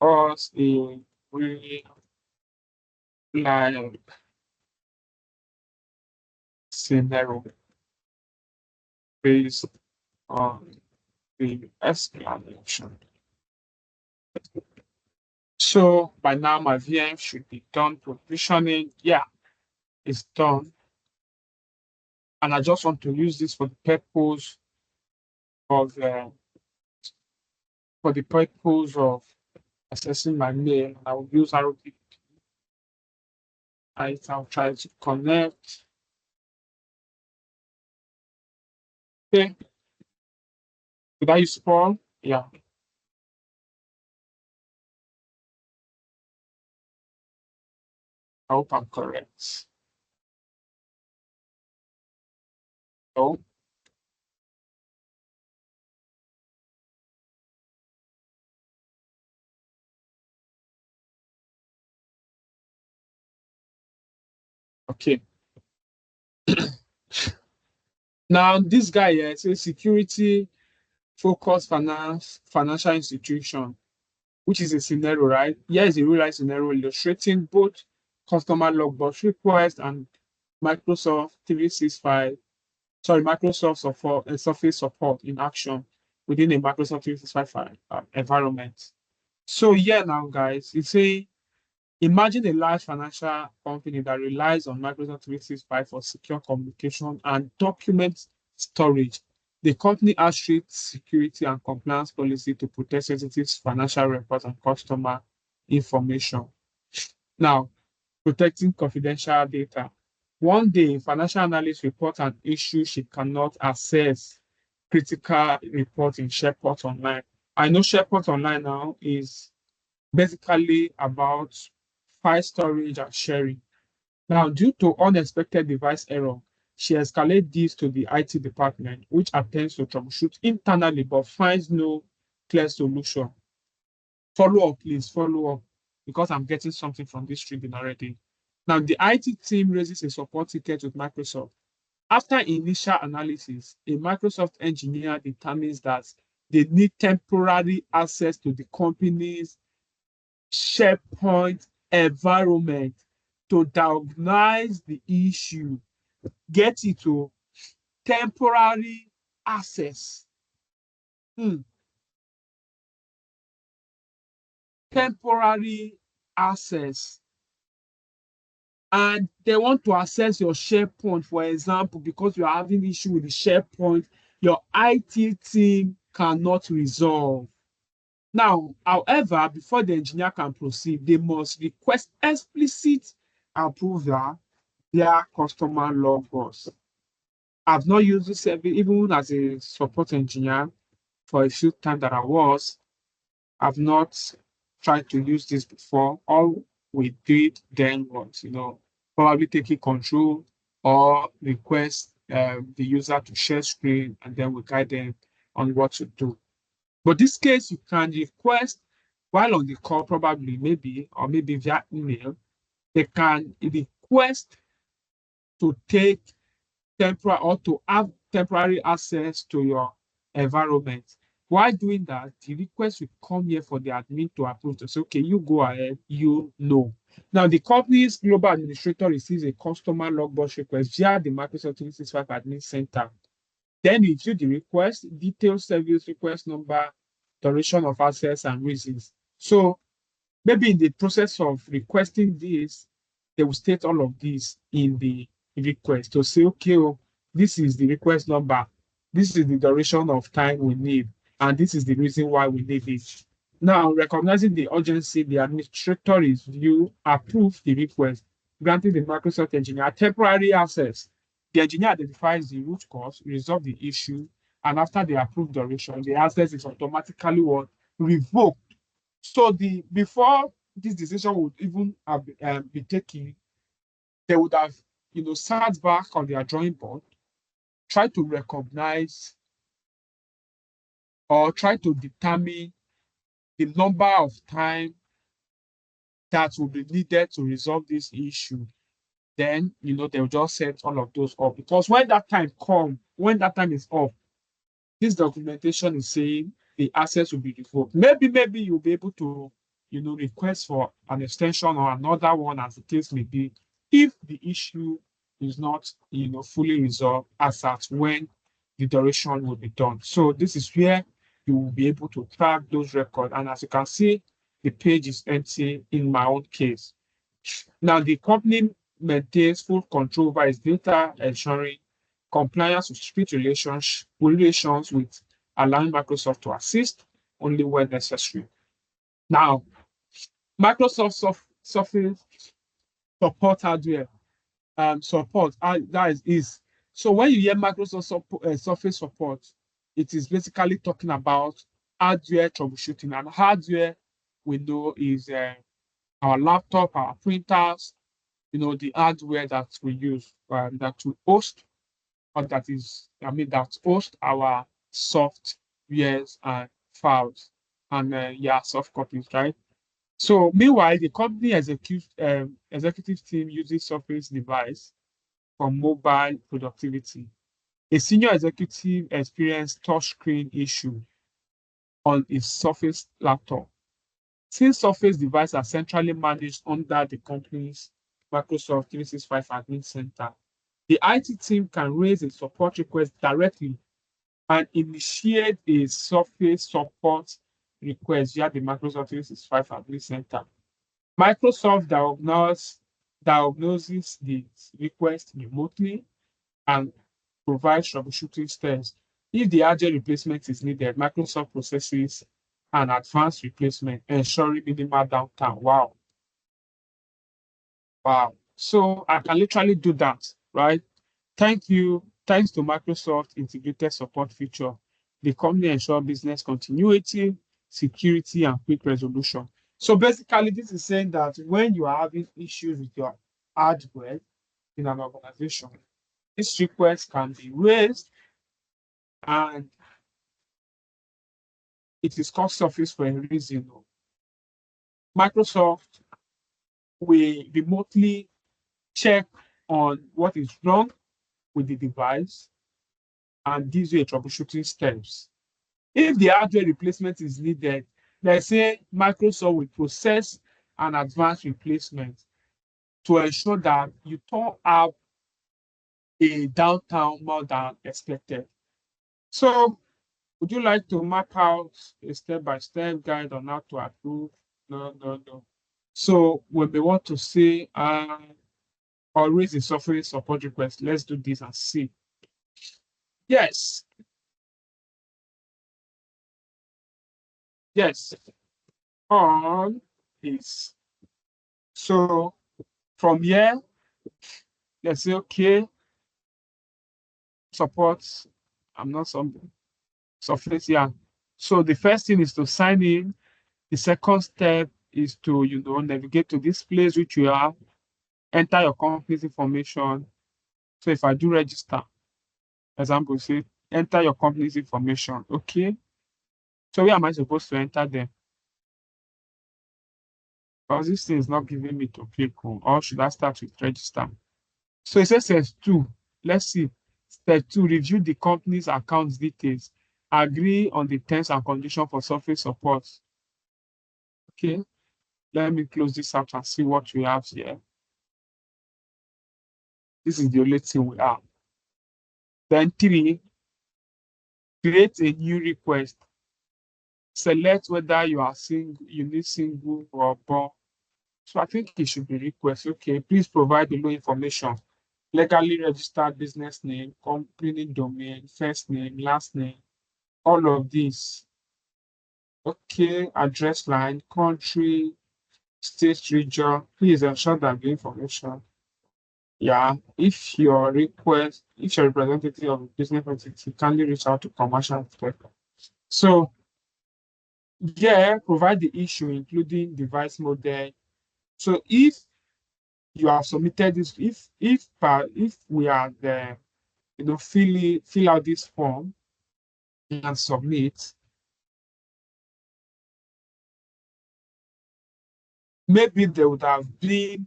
us a real life scenario based on the explanation. So by now my VM should be done provisioning. Yeah, it's done. And I just want to use this of for the purpose of accessing my mail. I will use ROP. I'll try to connect. Okay, did I use Paul? Yeah, I hope I'm correct. Oh, okay. Now this guy here says security focused financial institution, which is a scenario, right? Here is a real life scenario illustrating both customer logbox request and Microsoft 365, Microsoft support and Surface support in action within a Microsoft 365 environment. So yeah, now guys, it's a imagine a large financial company that relies on Microsoft 365 for secure communication and document storage. The company has strict security and compliance policy to protect sensitive financial records and customer information. Now, protecting confidential data. One day, financial analyst reports an issue she cannot access critical report in SharePoint Online. I know SharePoint Online now is basically about file storage and sharing. Now, due to unexpected device error, she escalates this to the IT department, which attempts to troubleshoot internally but finds no clear solution. Follow up, please, follow up, because I'm getting something from this reading already. Now, the IT team raises a support ticket with Microsoft. After initial analysis, a Microsoft engineer determines that they need temporary access to the company's SharePoint environment to diagnose the issue. Get it to temporary access. Hmm. Temporary access. and they want to access your SharePoint, for example, because you are having issue with the SharePoint, your IT team cannot resolve. Now, however, before the engineer can proceed, they must request explicit approval via customer logbox. I've not used this service even as a support engineer for a few times that I was. I've not tried to use this before. All we did then was, probably taking control or request the user to share screen, and then we guide them on what to do. But this case, you can request while on the call, probably, maybe, or maybe via email, they can request to take temporary or to have temporary access to your environment. While doing that, the request will come here for the admin to approve to say, okay, you go ahead, you know. Now, the company's global administrator receives a customer logbox request via the Microsoft 365 Admin Center. Then review the request, detailed service request number, duration of access, and reasons. So maybe in the process of requesting this, they will state all of this in the request to say, okay, oh, this is the request number, this is the duration of time we need, and this is the reason why we need it. Now, recognizing the urgency, the administrator review, approve the request, granting the Microsoft engineer temporary access. The engineer identifies the root cause, resolve the issue, and after the approved duration, the access is automatically what? Revoked. So before this decision would even have been taken, they would have, sat back on their drawing board, try to recognize or try to determine the number of time that will be needed to resolve this issue. Then, they'll just set all of those up. Because when that time is up, this documentation is saying the access will be revoked. Maybe you'll be able to, request for an extension or another one, as the case may be, if the issue is not, fully resolved as at when the duration will be done. So this is where you will be able to track those records. And as you can see, the page is empty in my own case. Now, the company maintains full control over its data, ensuring compliance with strict relations with allowing Microsoft to assist only when necessary. Now, Microsoft Surface support hardware support that is so when you hear Microsoft Surface support, it is basically talking about hardware troubleshooting, and hardware we know is our laptop, our printers, the hardware that we use that we host or that host our softwares and files and soft copies, right? So meanwhile, the company executive team uses Surface device for mobile productivity. A senior executive experienced touchscreen issue on his Surface laptop. Since Surface devices are centrally managed under the company's Microsoft 365 Admin Center, the IT team can raise a support request directly and initiate a Surface support request via the Microsoft 365 Admin Center. Microsoft diagnoses the request remotely and provides troubleshooting steps. If the hardware replacement is needed, Microsoft processes an advanced replacement, ensuring minimal downtime. Wow. Wow. So I can literally do that, right? Thank you. Thanks to Microsoft integrated support feature, the company ensures business continuity, security, and quick resolution. So basically, this is saying that when you are having issues with your hardware in an organization, this request can be raised, and it is called Surface for a reason. Microsoft will remotely check on what is wrong with the device and gives you a troubleshooting steps. If the hardware replacement is needed, let's say Microsoft will process an advanced replacement to ensure that you don't have a downtime more than expected. So would you like to map out a step-by-step guide on how to approve? No. So when we want to say or raise a Surface support request. Let's do this and see. Yes. Yes. On is. So from here, let's say, okay, support. I'm not something. Surface, yeah. So the first thing is to sign in. The second step is to, navigate to this place which you have, enter your company's information. So if I do register, example, say, enter your company's information. Okay. So where am I supposed to enter them? Because this thing is not giving me to click on, or should I start with register? So it says step 2. Let's see. Step 2, review the company's account details. Agree on the terms and conditions for Surface support. Okay. Let me close this out and see what we have here. This is the only thing we have. Then 3, create a new request. Select whether you need single or bulk. So I think it should be request. Okay, please provide below information. Legally registered business name, company domain, first name, last name, all of these. Okay, address line, country, state, region. Please ensure that the information. Yeah, if your representative of a business entity, kindly reach out to commercial tech. So yeah, provide the issue, including device model. So if you have submitted this, if we are there, fill out this form and submit, maybe there would have been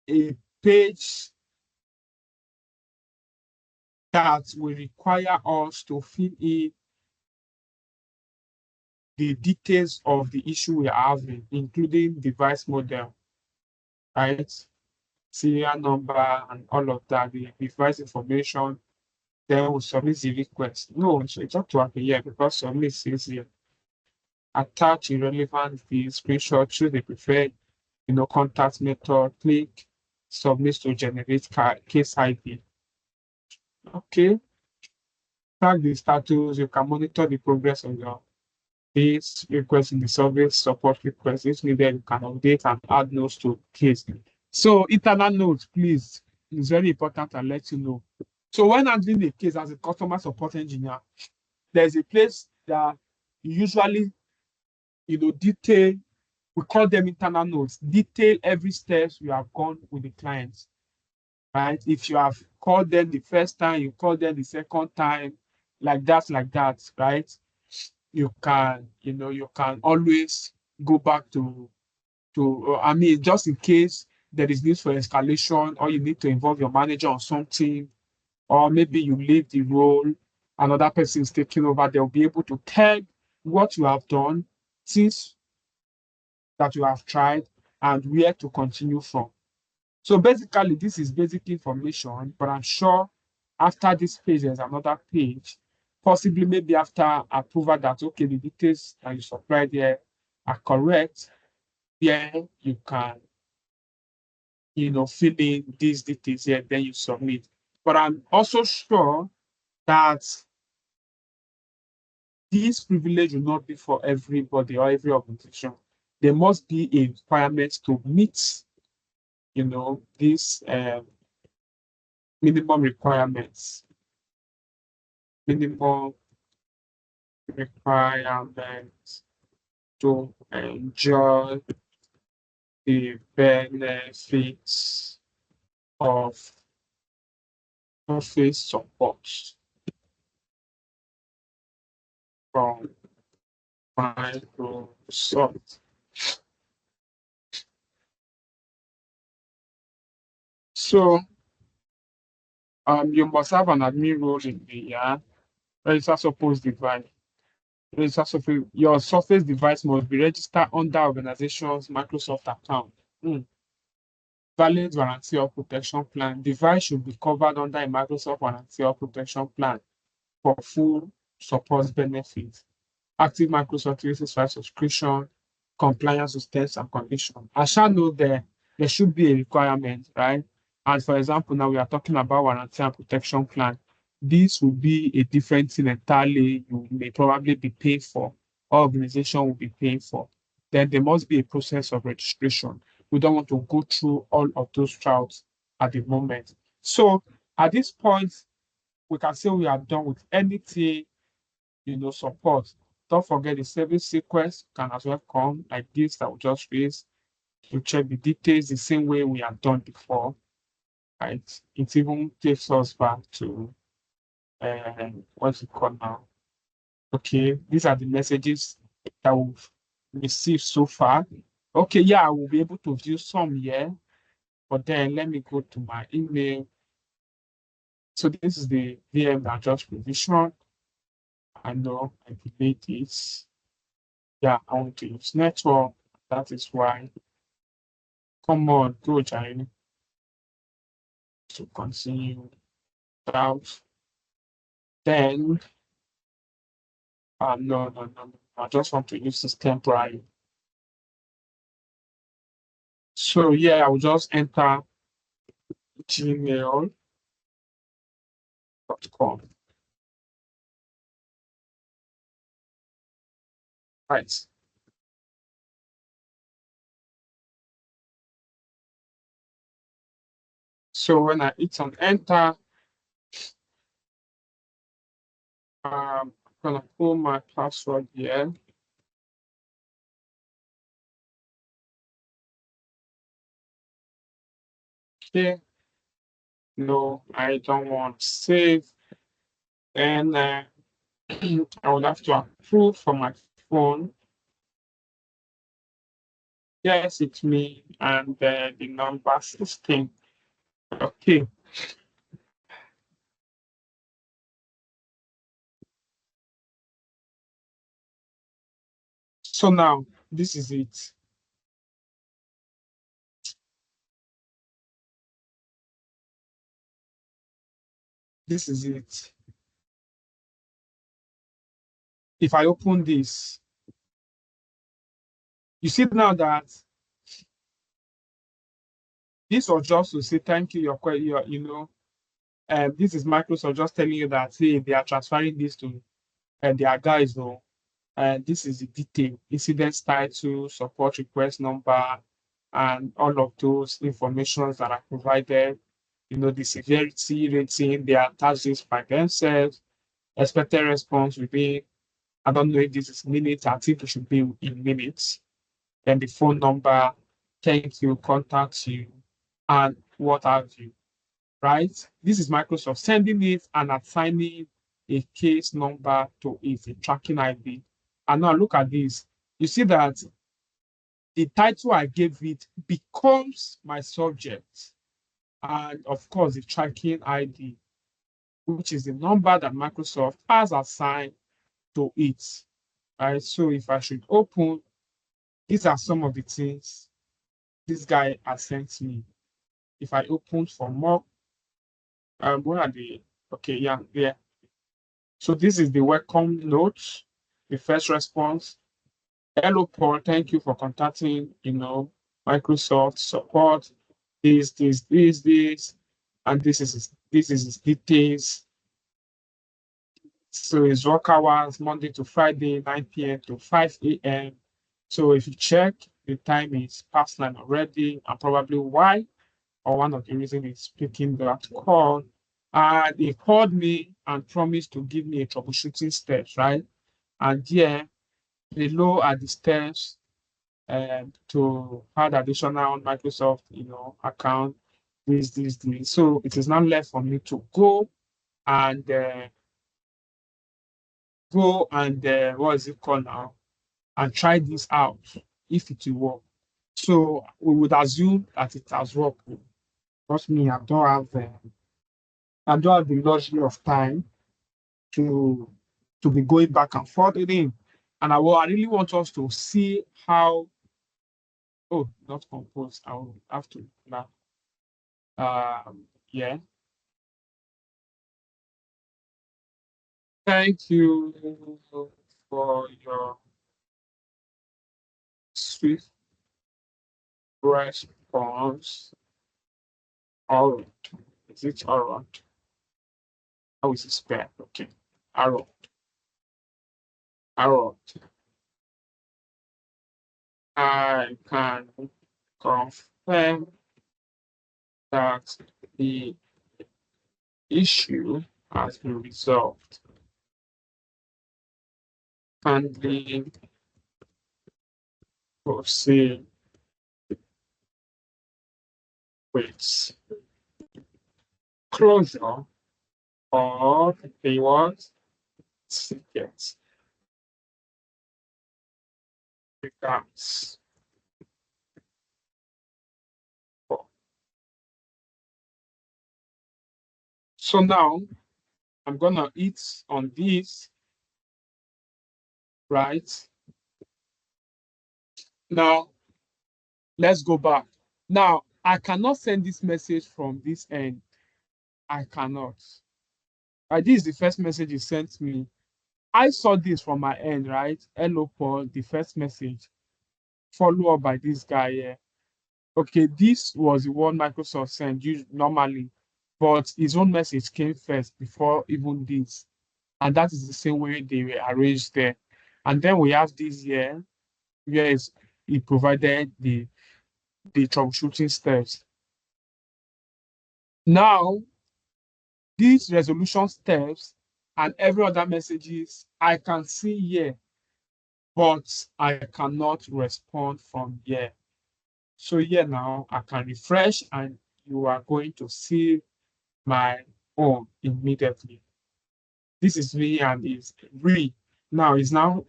a page that will require us to fill in the details of the issue we are having, including device model, right? Serial number and all of that, the device information. Then we submit the request. No, so it's not to happen here because submit says here. Attach irrelevant fields, screenshot, choose the preferred, contact method, click submit to generate case ID. Okay. Track the status. You can monitor the progress of your case request in the survey support request. If needed, you can update and add notes to case. So internal notes, please. It's very important to let you know. So when handling a case as a customer support engineer, there's a place that you usually, detail, we call them internal notes, detail every steps you have gone with the clients, right? If you have called them the first time, you call them the second time, like that, right? You can, you can always go back I mean, just in case there is need for escalation or you need to involve your manager on something, or maybe you leave the role, another person is taking over, they'll be able to tell what you have done, things that you have tried, and where to continue from. So basically, this is basic information, but I'm sure after this page, there's another page, possibly maybe after approval that, okay, the details that you supplied there are correct, yeah, you can, fill in these details here, then you submit. But I'm also sure that this privilege will not be for everybody or every organization. There must be a requirement to meet, these minimum requirements. Minimum requirements to enjoy the benefits of Office support from Microsoft. So you must have an admin role in the register Surface device. Your Surface device must be registered under organization's Microsoft account. Valid warranty or protection plan. Device should be covered under a Microsoft warranty or protection plan for full support benefits. Active Microsoft 365 subscription, compliance with terms and conditions. I shall know there should be a requirement, right? And for example, now we are talking about warranty and protection plan. This will be a different thing entirely. You may probably be paying for, or organization will be paying for. Then there must be a process of registration. We don't want to go through all of those routes at the moment. So at this point, we can say we are done with anything, support. Don't forget the service sequence can as well come like this that we just raised to check the details the same way we have done before. Right? It even takes us back to what's it called now? Okay, these are the messages that we've received so far. Okay, yeah, I will be able to view some here, but then let me go to my email. So this is the VM that I just provisioned. I know I delete this. Yeah, I want to use network. That is why. Come on, go, Jane, to continue out. Then, no, no, no, no. I just want to use this temporary. So yeah, I will just enter gmail.com. Right. So when I hit on enter, I'm gonna pull my password here. Okay. No, I don't want to save. And I would have to approve for my phone. Yes, it's me and the number 16. Okay. So now this is it. This is it. If I open this, you see now that this was just to say thank you, this is Microsoft just telling you that, hey, they are transferring this to their guys, though. This is the detail, incident title, support request number, and all of those informations that are provided. The severity rating, they attach this by themselves. Expected response will be, I don't know if this is minutes, I think it should be in minutes. Then the phone number, thank you, contact you, and what have you, right? This is Microsoft sending it and assigning a case number to it, a tracking ID. And now look at this. You see that the title I gave it becomes my subject. And of course, the tracking ID, which is the number that Microsoft has assigned to it. Right? So if I should open, these are some of the things this guy has sent me. If I open for more, where are the, okay, yeah, there. So this is the welcome note, the first response. Hello, Paul. Thank you for contacting, Microsoft support. This, and this is his details. So his work hours Monday to Friday, 9 p.m. to 5 a.m. So if you check, the time is past 9 already, and probably why, or one of the reasons is picking that call. And he called me and promised to give me a troubleshooting steps, right? And yeah, below are the steps to add additional Microsoft, account, this. So it is now left for me to and uh, go and what is it called now, and try this out if it will work. So we would assume that it has worked. Trust me, I don't have the luxury of time to be going back and forth with him. And I really want us to see how. Oh, not compose. I will have to now. Yeah. Thank you for your swift response. All right. Is it all right? How is it spelled? Okay. Arrow. Arrow. I can confirm that the issue has been resolved. Kindly proceed with closure of the what ticket. Regards. So now I'm gonna hit on this, right? Now let's go back. Now I cannot send this message from this end. I cannot. This is the first message you sent me. I saw this from my end, right? Hello, Paul, the first message, followed up by this guy here. Okay, this was the one Microsoft sent you normally, but his own message came first before even this. And that is the same way they were arranged there. And then we have this here, where he provided the troubleshooting steps. Now, these resolution steps and every other messages I can see here, but I cannot respond from here. So here now I can refresh and you are going to see my own immediately. This is me and it's read. Now it's now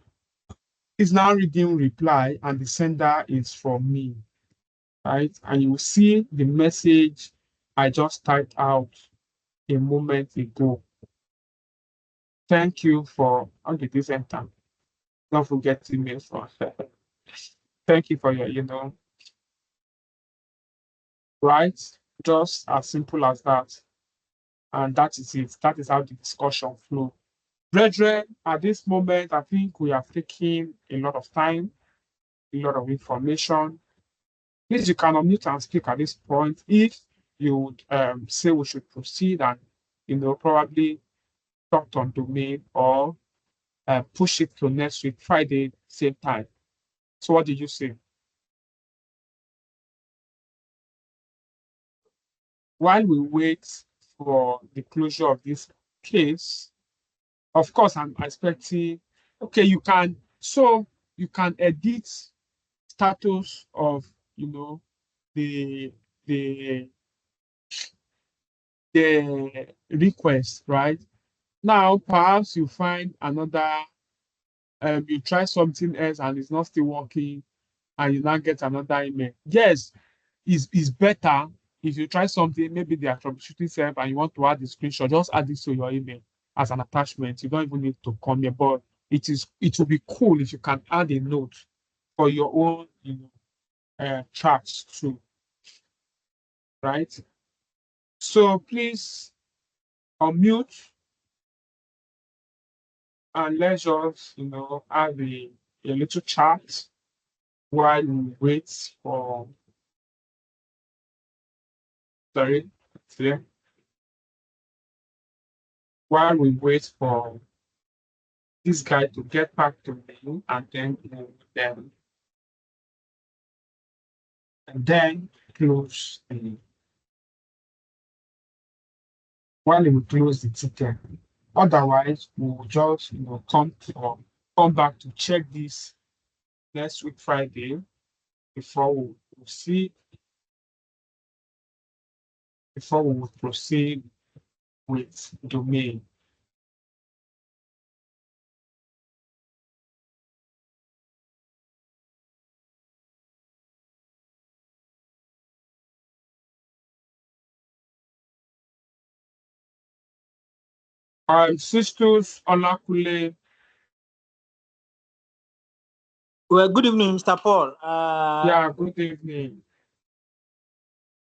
reading reply and the sender is from me, right? And you will see the message I just typed out a moment ago. Thank you for, how did this enter? Don't forget email from thank you for your, right? Just as simple as that. And that is it. That is how the discussion flow. Brethren, at this moment, I think we have taken a lot of time, a lot of information. Please, you can unmute and speak at this point. If you would say we should proceed and, probably talk on domain or push it to next week, Friday, same time. So what did you say? While we wait for the closure of this case, of course, I'm expecting, okay, you can edit status of, the, the, the request, right? Now, perhaps you find another, you try something else and it's not still working, and you now get another email. Yes, it's better if you try something, maybe they are troubleshooting self and you want to add the screenshot, just add this to your email as an attachment. You don't even need to come here, but it will be cool if you can add a note for your own, charts too, right? So please unmute and let's just, have a little chat while we wait for, sorry, there, while we wait for this guy to get back to me and then, and then close the, while we close the ticket. Otherwise, we will just, come back to check this next week, Friday, before we see, before we will proceed with domain. Sisters Olakule. Well, good evening, Mr. Paul. Yeah, good evening.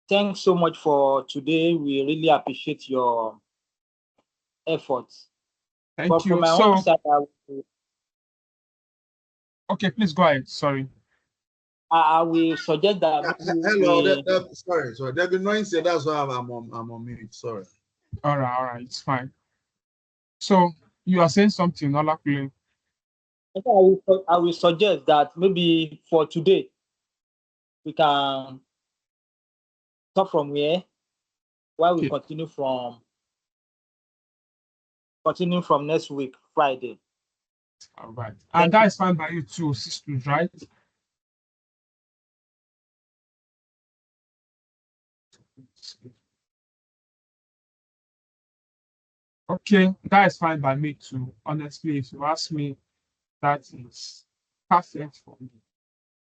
Thanks so much for today. We really appreciate your efforts. Thank But you. from my own side, okay, please go ahead. Sorry. I will suggest that Hello, sorry. There'll be noise here. That's why I'm on mute. Sorry. All right, it's fine. So you are saying something, Olakule? I will suggest that maybe for today we can start from here while we Okay. continue from next week, Friday. All right. And that is fine by you too, sisters, right? Okay, that is fine by me too. Honestly, if you ask me, that is perfect for me.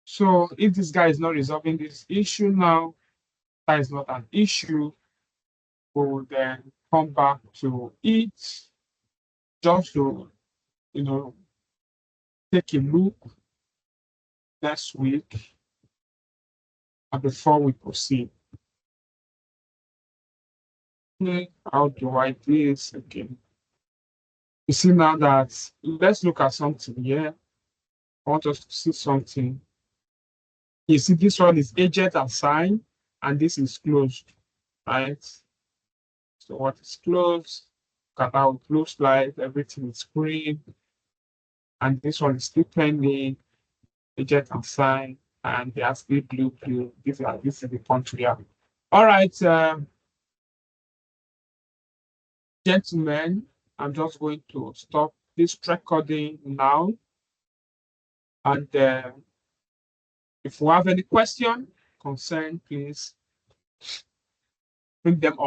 So if this guy is not resolving this issue now, that is not an issue. We'll then come back to it just to, take a look next week and before we proceed. Okay, how do I do this again? You see now that let's look at something here. I want us to see something. You see, this one is agent assigned and this is closed, right? So what is closed? Look at how it looks like, everything is green. And this one is still pending, agent assigned, and they are still blue. This is the country. All right, gentlemen, I'm just going to stop this recording now. And if you have any question, concern, please bring them up.